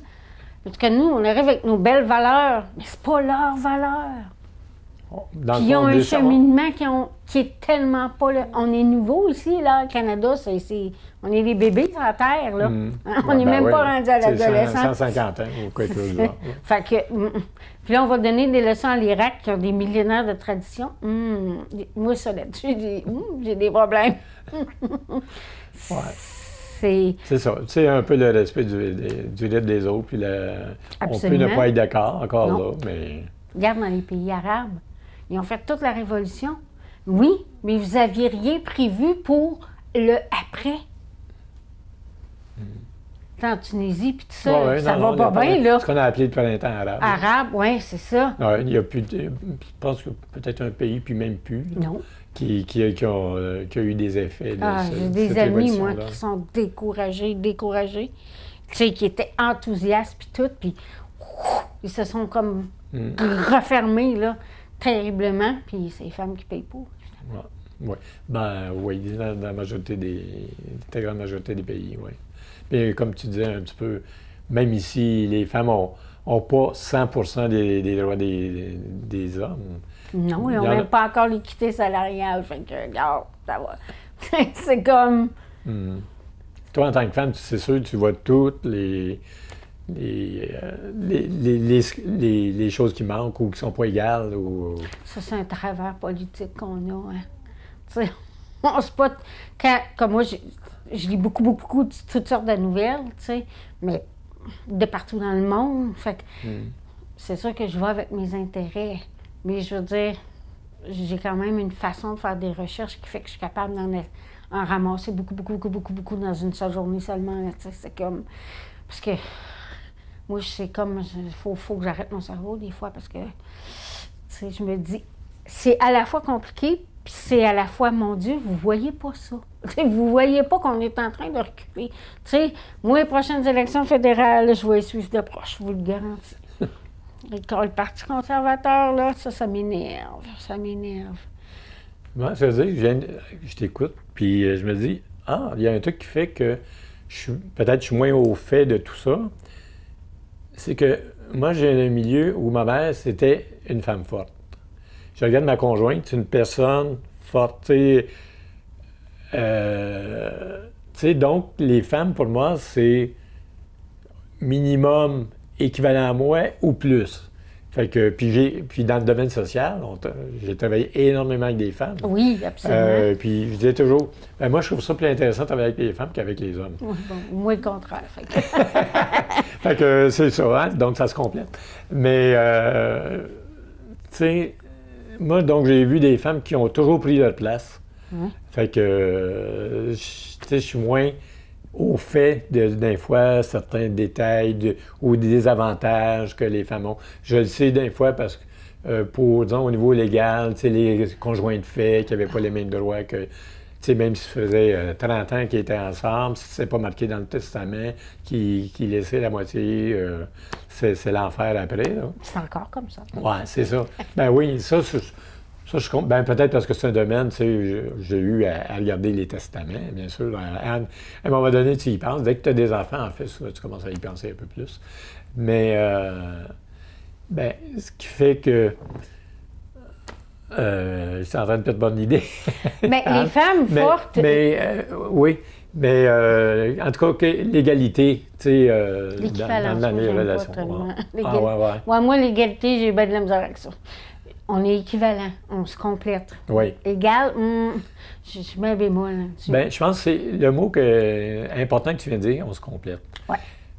Parce que nous, on arrive avec nos belles valeurs, mais c'est pas leurs valeurs. Puis ils ont un cheminement qui est tellement pas... On est nouveau ici, là, au Canada, on est des bébés sur la Terre, là. On n'est même pas rendu à l'adolescence. 150 ans, ou quoi que ce soit. Fait que... Puis là, on va donner des leçons à l'Irak qui ont des millénaires de tradition. Moi, ça là-dessus, j'ai des problèmes. C'est ça. C'est un peu le respect du rythme des autres. Puis on peut ne pas être d'accord encore là, mais... Regarde dans les pays arabes, ils ont fait toute la révolution. Oui, mais vous n'aviez rien prévu pour le après. En Tunisie, puis tout ça, ça va pas bien, là. Ce qu'on a appelé le printemps arabe. Arabe, oui, c'est ça. Il n'y a plus, je pense que peut-être un pays, puis même plus, là, non. Qui a eu des effets de j'ai des amis, moi, qui sont découragés, tu sais, qui étaient enthousiastes, puis tout, puis ils se sont comme refermés, là, terriblement, puis c'est les femmes qui payent pour. Oui. Ben oui, dans la majorité très grande majorité des pays, oui. Puis comme tu disais un petit peu, même ici, les femmes n'ont pas 100% des droits des hommes. Non, ils n'ont même pas encore l'équité salariale. Fait que, regarde, ça va. C'est comme... Toi, en tant que femme, c'est sûr, tu vois toutes les choses qui manquent ou qui ne sont pas égales. Ou... Ça, c'est un travers politique qu'on a. Hein. Tu sais, on se pas... Comme moi, je lis beaucoup de toutes sortes de nouvelles, tu sais, mais de partout dans le monde. Fait que c'est sûr que je vais avec mes intérêts. Mais je veux dire, j'ai quand même une façon de faire des recherches qui fait que je suis capable d'en ramasser beaucoup dans une seule journée seulement. Tu sais, c'est comme... Parce que moi, c'est comme... Faut que j'arrête mon cerveau des fois parce que, tu sais, je me dis, c'est à la fois compliqué, puis c'est à la fois, mon Dieu, vous voyez pas ça. T'sais, vous voyez pas qu'on est en train de reculer. Tu sais, moi, les prochaines élections fédérales, je vais les suivre de proche, je vous le garantis. Le Parti conservateur, là, ça m'énerve. Ça m'énerve. Moi, ça veut dire que je t'écoute, puis je me dis, il y a un truc qui fait que peut-être je suis moins au fait de tout ça. C'est que moi, j'ai un milieu où ma mère, c'était une femme forte. Je regarde ma conjointe, c'est une personne forte. Tu sais, donc, les femmes, pour moi, c'est minimum équivalent à moi ou plus. Fait que, puis dans le domaine social, j'ai travaillé énormément avec des femmes. Oui, absolument. Puis je disais toujours, moi, je trouve ça plus intéressant de travailler avec les femmes qu'avec les hommes. Oui, bon, moi, le contraire. Fait que c'est ça, hein? Donc ça se complète. Mais, tu sais, moi, donc, j'ai vu des femmes qui ont toujours pris leur place. Fait que, tu sais, je suis moins au fait des fois certains détails ou des désavantages que les femmes ont. Je le sais des fois parce que, pour, disons, au niveau légal, tu sais, les conjoints de fait qui n'avaient pas les mêmes droits que, tu sais, même si ça faisait 30 ans qu'ils étaient ensemble, si c'est pas marqué dans le testament, qui laissait la moitié, c'est l'enfer après, là. C'est encore comme ça. Oui, c'est ça. Ben oui, ça je compte. Ben peut-être parce que c'est un domaine, tu sais, j'ai eu à regarder les testaments, bien sûr. À un moment donné, tu y penses. Dès que tu as des enfants, en fait, tu commences à y penser un peu plus. Mais, ben, ce qui fait que... je suis en train de perdre bonne idée. Mais les femmes fortes... oui. Mais en tout cas, l'égalité, tu sais, dans les relations. Ouais, moi, l'égalité, j'ai bien de la misère avec ça. On est équivalent, on se complète. Oui. Égal, je mets un bémol là-dessus. Bien, je pense que c'est le mot important que tu viens de dire, on se complète. Oui.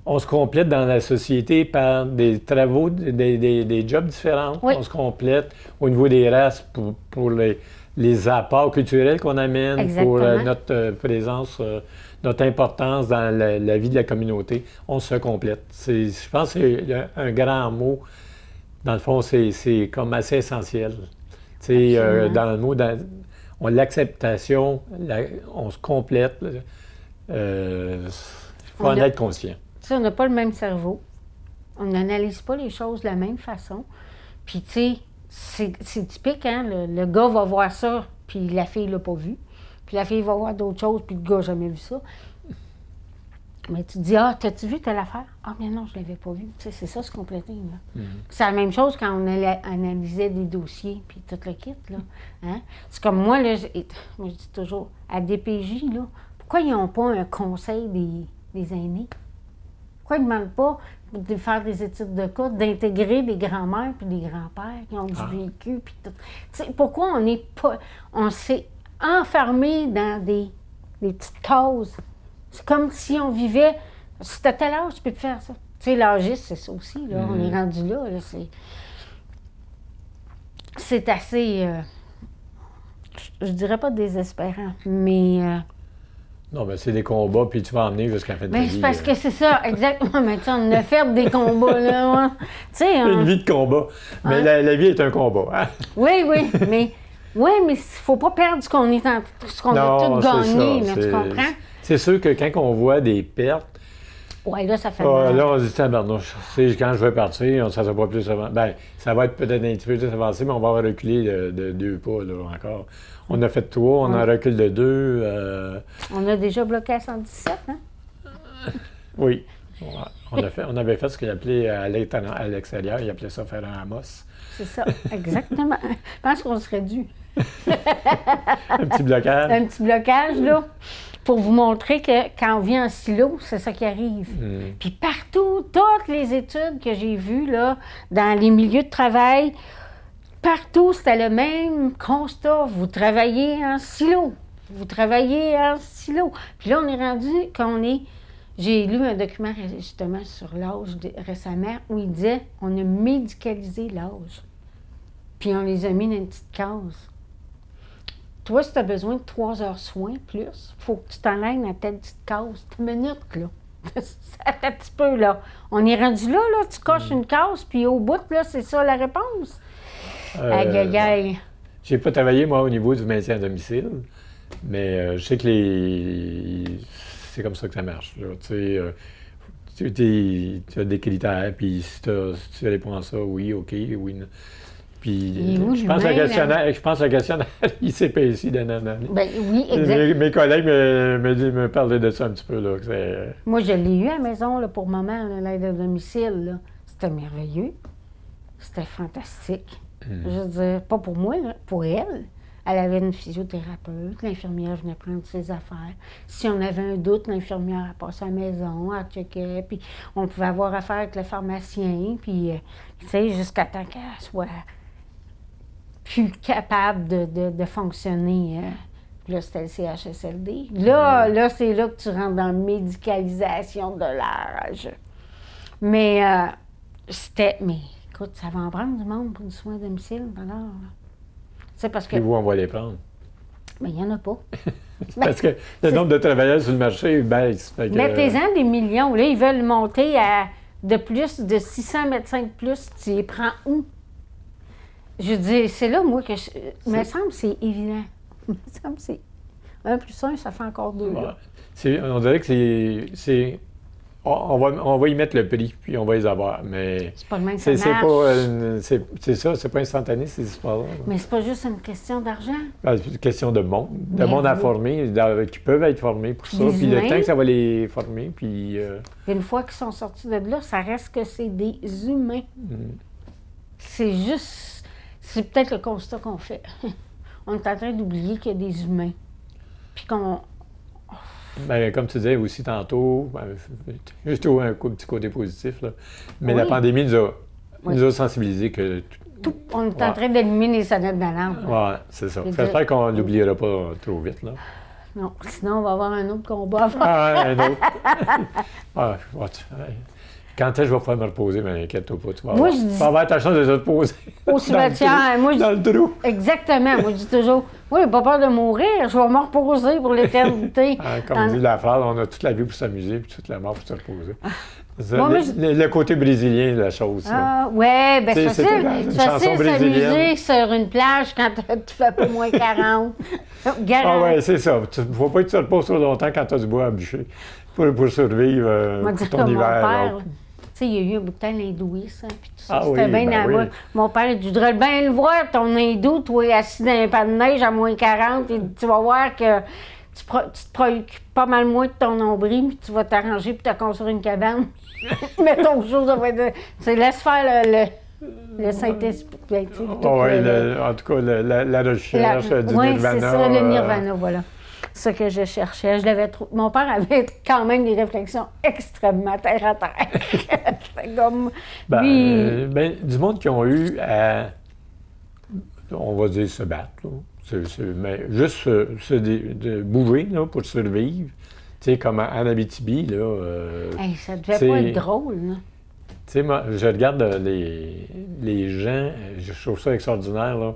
On se complète dans la société par des travaux, des jobs différents. Oui. On se complète au niveau des races pour les apports culturels qu'on amène, Exactement. pour notre présence, notre importance dans la vie de la communauté. On se complète. Je pense que c'est un grand mot. Dans le fond, c'est comme assez essentiel. Dans le mot, l'acceptation, on se complète. Il faut en être conscient. On n'a pas le même cerveau. On n'analyse pas les choses de la même façon. Puis, tu sais, c'est typique, hein? Le gars va voir ça, puis la fille l'a pas vu. Puis la fille va voir d'autres choses, puis le gars n'a jamais vu ça. Mais tu te dis, ah, t'as-tu vu telle affaire? Ah, mais non, je l'avais pas vu. Tu sais, c'est ça, se compléter, là. C'est la même chose quand on analysait des dossiers, puis tout le kit, là. Hein? C'est comme moi, là, moi, je dis toujours, à DPJ, là, pourquoi ils n'ont pas un conseil des aînés? Pourquoi ils ne demandent pas de faire des études de cas, d'intégrer des grands-mères puis des grands-pères qui ont du vécu, puis tout. Tu sais, pourquoi on s'est enfermé dans des petites cases? C'est comme si on vivait. Si t'as tel âge, tu peux te faire ça. Tu sais, l'âgiste, c'est ça aussi, là. On est rendu là, c'est assez. Je dirais pas désespérant, mais. Non, mais c'est des combats, puis tu vas emmener jusqu'à la fin de ta vie. Mais c'est parce que c'est ça, exactement. Mais tu sais, on a fait des combats, là. Hein. Tu sais. Une vie de combat. Mais la vie est un combat. Hein? Oui, mais. Oui, mais il faut pas perdre ce qu'on a tout gagné, là, tu comprends? C'est sûr que quand on voit des pertes. Oui, là, ça fait mal. Là, on se dit, quand je vais partir, ça ne sera pas plus avancé. Bien, ça va être peut-être un petit peu plus avancé, mais on va reculer de 2 pas, là, encore. On a fait 3, on en recule de 2. On a déjà bloqué à 117, hein? Oui. On avait fait ce qu'il appelait à l'extérieur, il appelait ça faire un amos. C'est ça, exactement. Je pense qu'on serait dû. Un petit blocage. Un petit blocage, là, pour vous montrer que quand on vit en silo, c'est ça qui arrive. Puis partout, toutes les études que j'ai vues, là, dans les milieux de travail, partout, c'était le même constat. Vous travaillez en silo. Vous travaillez en silo. Puis là, on est rendu qu'on est... J'ai lu un document, justement, sur l'âge récemment, où il disait on a médicalisé l'âge. Puis on les a mis dans une petite case. Toi, si tu as besoin de 3 heures soins plus, il faut que tu t'enlèves dans telle petite case. 10 minutes, là. Ça fait un petit peu, là. On est rendu là, là. Tu coches une case, puis au bout, là, c'est ça la réponse. Aïe, aïe, aïe. J'ai pas travaillé, moi, au niveau du maintien à domicile, mais je sais que c'est comme ça que ça marche. Là. Tu as des critères, puis si tu réponds à ça, oui, OK, oui, non. Puis je pense que le questionnaire, il s'est ici d'un an. Ben oui, exact. Mes collègues me parlaient de ça un petit peu. Là, moi, je l'ai eu à la maison là, pour maman, l'aide à domicile. Là. C'était merveilleux. C'était fantastique. Je veux dire, pas pour moi, là, pour elle. Elle avait une physiothérapeute, l'infirmière venait prendre ses affaires. Si on avait un doute, l'infirmière passait à la maison, elle checkait, puis on pouvait avoir affaire avec le pharmacien, puis, tu sais, jusqu'à temps qu'elle soit plus capable de fonctionner. Là, c'était le CHSLD. Là, c'est là que tu rentres dans la médicalisation de l'âge. Mais mais écoute, ça va en prendre du monde pour du soin à domicile, alors. C'est parce que... Et vous, on va les prendre. Mais il n'y en a pas. Parce que le nombre de travailleurs sur le marché baisse. Mettez-en des millions. Là, ils veulent monter à de plus de 600 médecins de plus. Tu les prends où? Je dis, c'est là, moi, que il me semble que c'est évident. Il me semble que c'est 1 plus 1, ça fait encore 2. Ouais. On dirait que c'est... On va y mettre le prix, puis on va les avoir, mais... C'est pas le même que ça marche. C'est ça, c'est pas instantané, ces histoires-là. Mais c'est pas juste une question d'argent. C'est une question de monde à former, qui peuvent être formés pour ça, puis le temps que ça va les former, puis... Une fois qu'ils sont sortis de là, ça reste que c'est des humains. C'est juste... C'est peut-être le constat qu'on fait. On est en train d'oublier qu'il y a des humains, puis qu'on... Bien, comme tu disais aussi tantôt, juste un petit côté positif, là, mais la pandémie nous a nous a sensibilisés que... On est en train d'allumer les sonnettes d'alarme. Oui, c'est ça. J'espère qu'on ne l'oubliera pas trop vite, là. Non, sinon on va avoir un autre combat à faire. Ah, un autre. Quand est-ce que je vais pouvoir me reposer? Mais inquiète-toi pas, tu vas avoir ta chance de te reposer. Au cimetière. Dans le trou. Exactement. Moi, je dis toujours, moi, j'ai pas peur de mourir, je vais me reposer pour l'éternité. Comme dit la phrase, on a toute la vie pour s'amuser puis toute la mort pour se reposer. Ça, moi, le côté brésilien de la chose. Ah, ouais, bien c'est facile. C'est facile de s'amuser sur une plage quand tu fais pas moins 40. Ah oui, c'est ça. Il ne faut pas que tu te reposes trop longtemps quand tu as du bois à bûcher pour survivre pour ton hiver. Tu sais, il y a eu un bout de temps l'hindouisme, puis tout ça. Ah, c'était bien à moi. Mon père, il dit, je voudrais bien le voir, ton hindou, toi, assis dans un pan de neige à moins 40, et tu vas voir que tu te préoccupes pas mal moins de ton nombril, puis tu vas t'arranger pour te construire une cabane. Mais ton jour, ça va être... Tu laisse faire le Saint-Esprit. En tout cas, la recherche du Nirvana. Oui, c'est ça, le Nirvana, voilà. C'est ce que je cherchais. Mon père avait quand même des réflexions extrêmement terre à terre. C'était comme... du monde qui ont eu à, on va dire, se battre, mais juste de bouger là, pour survivre. Tu sais, comme en Abitibi, là... ça devait pas être drôle, là. Tu sais, moi, je regarde les gens, je trouve ça extraordinaire, là.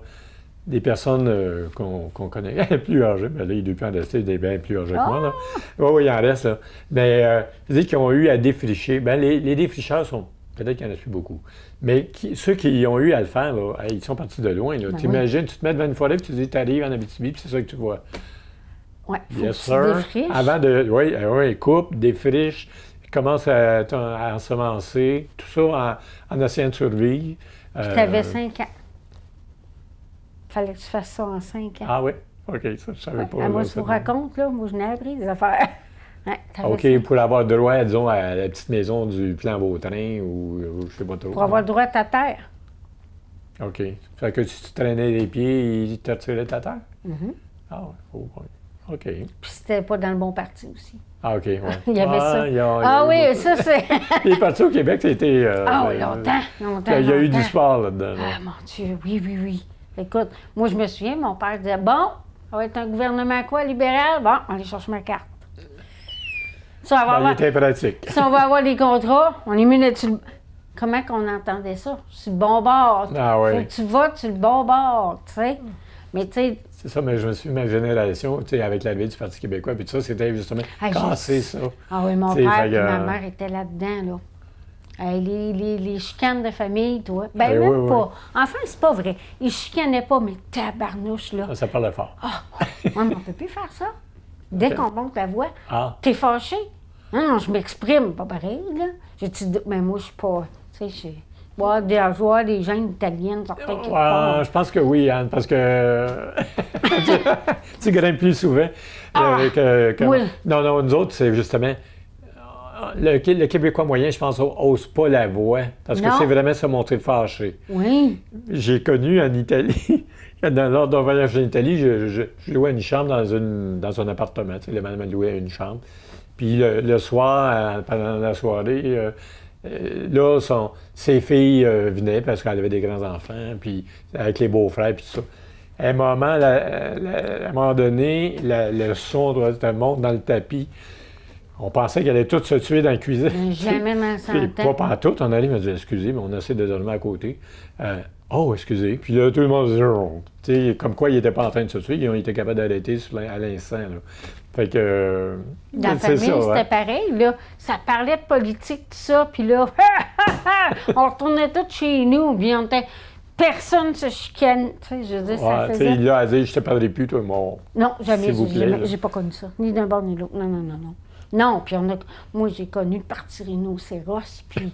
Des personnes qu'on connaît plus âgées, mais là, il est depuis en rester des bien plus âgés que moi, là. Oui, il en reste, là. Mais, je dis qu'ils ont eu à défricher. Bien, les défricheurs sont... Peut-être qu'il n'y en a plus beaucoup. Mais ceux qui ont eu à le faire, là, ils sont partis de loin, là. T'imagines, tu te mets devant une forêt, puis tu dis, tu arrives en Abitibi, puis c'est ça que tu vois. Oui, il faut yes, que tu défriches. Avant de... Oui, coupe, défriche, commence à ensemencer, tout ça en essayant de survivre. Puis tu avais 5 ans. Il fallait que tu fasses ça en 5 ans. Ah oui? OK, ça, je savais pas. Moi, je vous raconte, là, moi, je n'ai appris des affaires. OK, pour avoir droit, disons, à la petite maison du plan Vautrin ou je sais pas trop. Pour avoir droit à ta terre. OK. Fait que si tu traînais les pieds, ils te retiraient ta terre? Ah oui. OK. Puis c'était pas dans le bon parti aussi. Ah, OK, oui. Il y avait ça. Oui, ça, c'est... Les partis au Québec, c'était... longtemps. Il y a eu du sport là-dedans. Là. Ah, mon Dieu, oui. Écoute, moi, je me souviens, mon père disait, bon, ça va être un gouvernement quoi, libéral? Bon, on aller chercher ma carte. Il était pratique. Si on va avoir des contrats, on est mieux d'être sur le... Comment qu'on entendait ça? Sur le bon bord. Ah oui. Faut que tu votes sur le bon bord, tu sais. Mais tu sais... C'est ça, mais je me suis ma génération, tu sais, avec l'arrivée du Parti québécois, puis tout ça, c'était justement casser ça. Ah oui, mon père et ma mère étaient là-dedans, là. Les chicanes de famille, toi. Ben, même pas. Enfin, c'est pas vrai. Ils chicanaient pas, mais tabarnouche, là. Ça parlait fort. Ah, mais on peut plus faire ça. Dès qu'on monte la voix, t'es fâché. Non, je m'exprime, pas pareil, là. Mais moi, je suis pas, tu sais, je vois des gens italiennes sortir quelque part. Je pense que oui, Anne, parce que tu grimpes plus souvent que oui. Non, nous autres, c'est justement... Le Québécois moyen, je pense, n'ose pas la voix, parce que c'est vraiment se montrer fâché. Oui. J'ai connu en Italie, lors d'un voyage en Italie, je louais une chambre dans un appartement. Tu sais, le madame louait une chambre. Puis le soir, pendant la soirée, là, ses filles venaient parce qu'elle avait des grands-enfants, puis avec les beaux-frères, puis tout ça. À un moment donné, le son monte dans le tapis. On pensait qu'elle allait toutes se tuer dans la cuisine. Jamais dans 100 ans. Pas partout. On arrive et on dit « Excusez, mais on essaie de dormir à côté. Oh, excusez. » Puis là, tout le monde dit oh. Tu sais, comme quoi, ils n'étaient pas en train de se tuer. Ils ont été capables d'arrêter à l'instant. Fait que... Dans la famille, c'était pareil. Là. Ça parlait de politique, tout ça. Puis là, on retournait tous chez nous. Puis on était... Personne ne se chicane. Tu sais, je veux dire, ça faisait... Il a dit « Je te parlerai plus, toi, mon... » Non, jamais. J'ai pas connu ça. Ni d'un bord, ni de l'autre. Non. Non, puis moi, j'ai connu le Parti rhinocéros, puis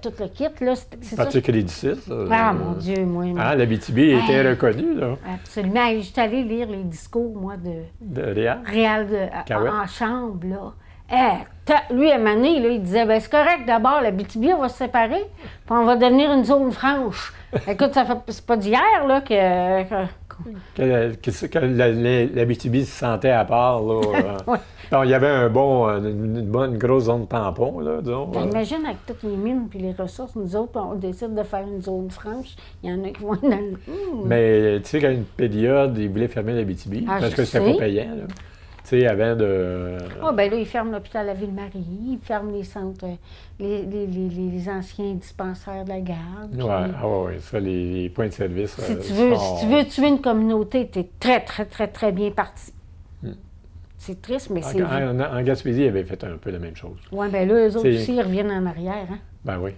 tout le kit, là, c'est ça. Parti crédiciste, là. Ah, mon Dieu, moi. l'Abitibi était reconnu, là. Absolument. J'étais allée lire les discours, moi, de Réal en chambre, là. Lui, à un moment donné, là, il disait, bien, c'est correct, d'abord, l'Abitibi, on va se séparer, puis on va devenir une zone franche. Écoute, c'est pas d'hier, là, que l'Abitibi se sentait à part, là. Bon, il y avait une bonne grosse zone tampon, là, disons. Imagine avec toutes les mines et les ressources, nous autres, on décide de faire une zone franche. Il y en a qui vont dans le... Mais tu sais, qu'à une période, ils voulaient fermer l'Abitibi parce que c'était pas payant, là. Tu sais, avant de... Ah, bien là, ils ferment l'hôpital de la Ville-Marie, ils ferment les centres, les anciens dispensaires de la garde. Puis... Oui, ça, les points de service. Si tu veux tuer une communauté, tu es très, très, très, très bien parti. C'est triste, mais c'est... En Gaspésie, ils avaient fait un peu la même chose. Oui, bien là, eux autres aussi, ils reviennent en arrière. Hein? Ben oui.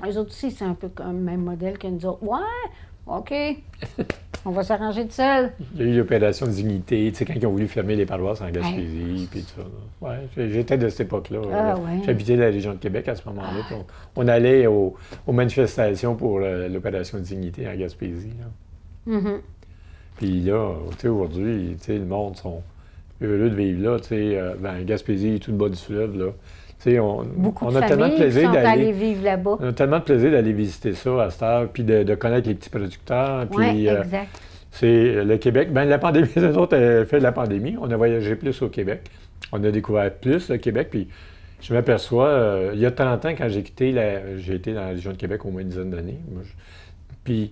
Eux autres aussi, c'est un peu comme le même modèle que nous autres. Ouais, OK. On va s'arranger de seul. Il y a eu l'opération Dignité, tu sais, quand ils ont voulu fermer les paroisses en Gaspésie, puis tout ça. Oui, j'étais de cette époque-là. J'habitais la région de Québec à ce moment-là. On allait aux manifestations pour l'opération Dignité en Gaspésie. Là. Puis là, tu sais, aujourd'hui, tu sais, le monde sont heureux de vivre là, tu sais, Gaspésie, tout le bas du fleuve, là. Tu sais, on a tellement de plaisir d'aller vivre là-bas. On a tellement de plaisir d'aller visiter ça à cette heure, puis de connaître les petits producteurs. Oui, exact. C'est le Québec. Bien, la pandémie, les autres avaient fait de la pandémie. On a voyagé plus au Québec. On a découvert plus le Québec, puis je m'aperçois, il y a 30 ans, quand j'ai quitté, j'ai été dans la région de Québec au moins une dizaine d'années. Puis,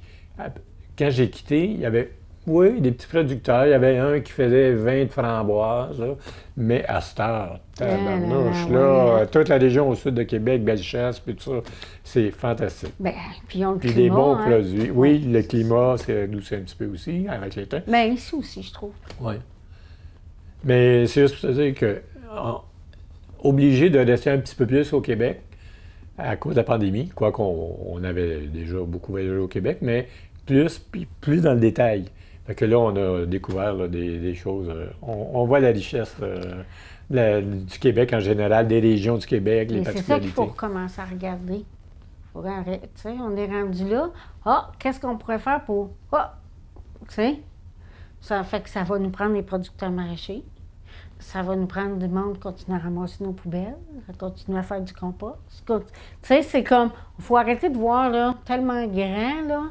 quand j'ai quitté, il y avait... Oui, des petits producteurs. Il y avait un qui faisait 20 framboises, là. Mais à cette heure, tabarnouche, là, toute la région au sud de Québec, Bellechasse, puis tout ça, c'est fantastique. Bien, puis ils ont le climat, des bons produits. Oui, le climat, c'est doucé un petit peu aussi, avec les temps. Bien, ici aussi, je trouve. Oui. Mais c'est juste pour te dire que, obligé de rester un petit peu plus au Québec à cause de la pandémie, quoique on avait déjà beaucoup voyagé au Québec, mais plus dans le détail. Fait que là, on a découvert là, des choses. On voit la richesse du Québec en général, des régions du Québec, les particularités. C'est ça qu'il faut recommencer à regarder. Tu sais, on est rendu là. Ah, qu'est-ce qu'on pourrait faire pour... Ah, tu sais, ça fait que ça va nous prendre des producteurs maraîchers. Ça va nous prendre du monde qui continue à ramasser nos poubelles, continuer à faire du compost. Tu sais, c'est comme... Il faut arrêter de voir là, tellement grand, là.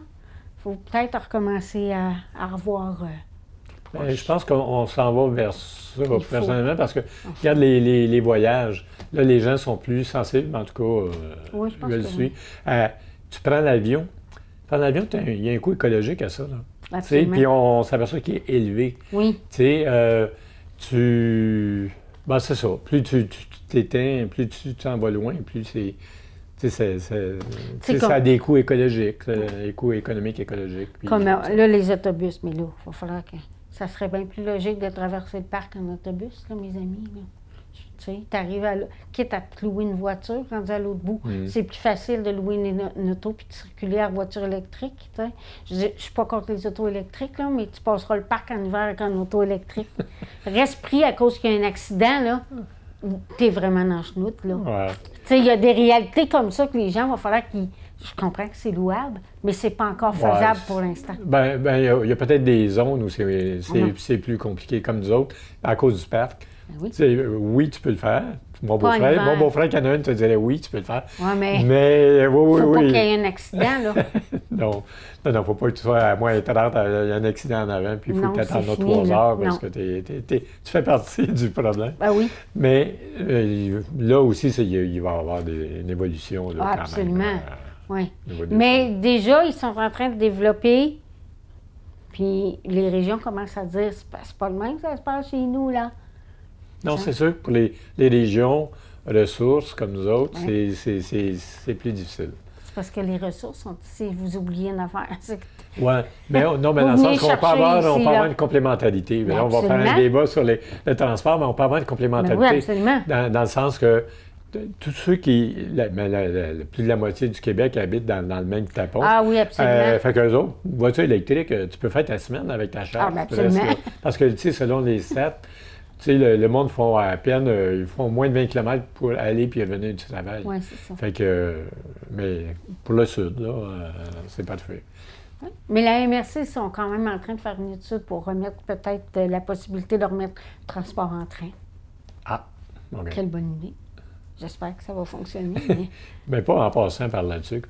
Il faut peut-être recommencer à revoir. Je pense qu'on s'en va vers ça, personnellement, parce que, regarde les voyages. Là, les gens sont plus sensibles, en tout cas, oui, je pense que suis. Tu prends l'avion. Prendre l'avion, il y a un coût écologique à ça. Là. Puis on s'aperçoit qu'il est élevé. Oui. Tu sais, ben, c'est ça. Plus tu t'éteins, plus tu t'en vas loin, plus c'est... Ça a des coûts écologiques, des coûts économiques, écologiques. Puis, comme là, les autobus, mais là, il va falloir que... Ça serait bien plus logique de traverser le parc en autobus, là, mes amis. Là. Tu sais, t'arrives à... Quitte à te louer une voiture, rendu à l'autre bout, c'est plus facile de louer une auto puis de circuler en voiture électrique, tu sais. Je suis pas contre les autos électriques, là, mais tu passeras le parc en hiver avec une auto électrique. Reste pris à cause qu'il y a un accident, là. T'es vraiment dans le chenoute, là. Ouais. Tu sais, il y a des réalités comme ça que les gens, il va falloir qu'ils... Je comprends que c'est louable, mais c'est pas encore faisable pour l'instant. Ben, il y a peut-être des zones où c'est plus compliqué, comme nous autres, à cause du parc. Ben oui. Oui, tu peux le faire. Mon beau-frère qui en a une te dirait oui, tu peux le faire. Oui, mais oui, faut pas qu'il y ait un accident, là. non, faut pas que tu sois à moins 30, il y a un accident en avant, puis il faut que tu attendes 3 heures parce que tu fais partie du problème. Ben oui. Mais là aussi, il va y avoir une évolution. Là, quand absolument. Même, oui. Mais déjà, ils sont en train de développer, puis les régions commencent à dire c'est pas le même que ça se passe chez nous, là. Non, c'est sûr. Pour les régions ressources comme nous autres, c'est plus difficile. C'est parce que les ressources sont ici, vous oubliez une affaire. Oui, mais non, mais dans le sens qu'on peut avoir une complémentarité. Là, on va faire un débat sur le transport, mais on peut avoir une complémentarité. Oui, absolument. Dans le sens que tous ceux qui... plus de la moitié du Québec habitent dans le même tapon. Ah oui, absolument. Fait qu'eux autres, une voiture électrique, tu peux faire ta semaine avec ta charge. Ah, absolument. Parce que, tu sais, selon les stats, tu sais, le monde font à peine, ils font moins de 20 km pour aller puis revenir du travail. Oui, c'est ça. Fait que, mais pour le Sud, là, c'est pas de fait. Oui. Mais la MRC sont quand même en train de faire une étude pour remettre peut-être la possibilité de remettre le transport en train. Ah, OK. Quelle bonne idée. J'espère que ça va fonctionner. Mais pas en passant par là-dessus.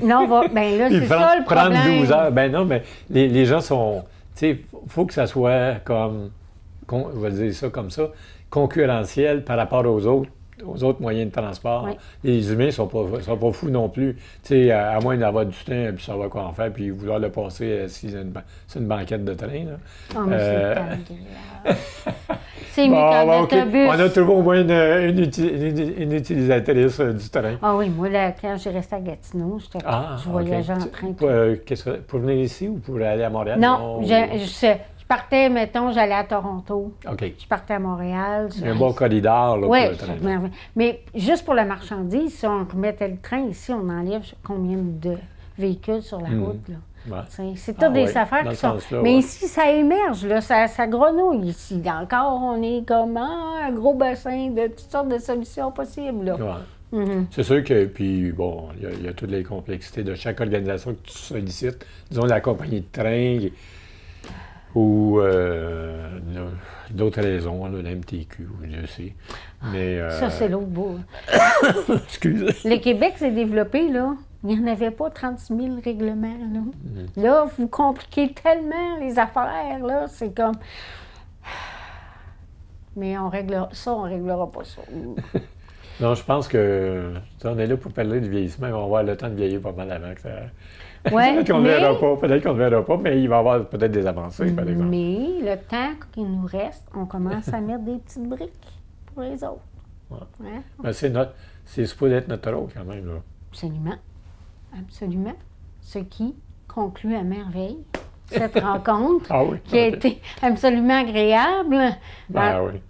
Non, ben là, c'est ça le problème. Prendre 12 heures. Ben non, mais les gens sont... Tu sais, il faut que ça soit comme on va dire ça comme ça, concurrentiel par rapport aux autres moyens de transport. Oui. Les humains ne sont pas fous non plus. Tu sais, à moins d'avoir du temps, puis savoir quoi en faire, puis vouloir le passer si c'est une banquette de train. Là. Oh, mais c'est agréable. C'est mieux Bon, qu'un OK. autobus. On a trouvé au moins une utilisatrice du train. Ah oui, moi, là, quand j'ai resté à Gatineau, je voyageais en train. Pour venir ici ou pour aller à Montréal? Non, je partais, mettons, j'allais à Toronto. OK. Je partais à Montréal. Il y a un bon corridor là, oui, pour le train. Mais juste pour la marchandise, si on remettait le train ici, on enlève combien de véhicules sur la route, là? Ouais. C'est toutes des affaires qui sont... Mais ici, ça émerge, là, ça grenouille ici. Encore, on est comme un gros bassin de toutes sortes de solutions possibles, là. C'est sûr que, puis bon, il y a toutes les complexités de chaque organisation que tu sollicites. Disons, la compagnie de train ou d'autres raisons, là, la MTQ, je sais. Mais, ça, c'est l'autre bout. Excusez. Le Québec s'est développé, là. Il n'y en avait pas 36 000 règlements, là. Là, vous compliquez tellement les affaires, là. C'est comme... Mais on réglera pas ça. Non, je pense que on est là pour parler du vieillissement. On va avoir le temps de vieillir pas mal avant que ça... Ouais, peut-être qu'on ne verra pas, mais il va y avoir peut-être des avancées, par exemple. Mais le temps qu'il nous reste, on commence à mettre des petites briques pour les autres. Ouais. Hein? Ben, c'est supposé être notre rôle quand même, là. Absolument. Absolument. Ce qui conclut à merveille cette rencontre qui a été absolument agréable.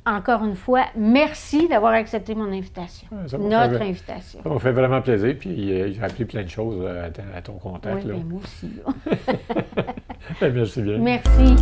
Encore une fois, merci d'avoir accepté mon invitation, notre invitation. Ça m'a fait vraiment plaisir, puis j'ai appris plein de choses à ton contact. Oui, là. Ben moi aussi. Merci bien. Merci.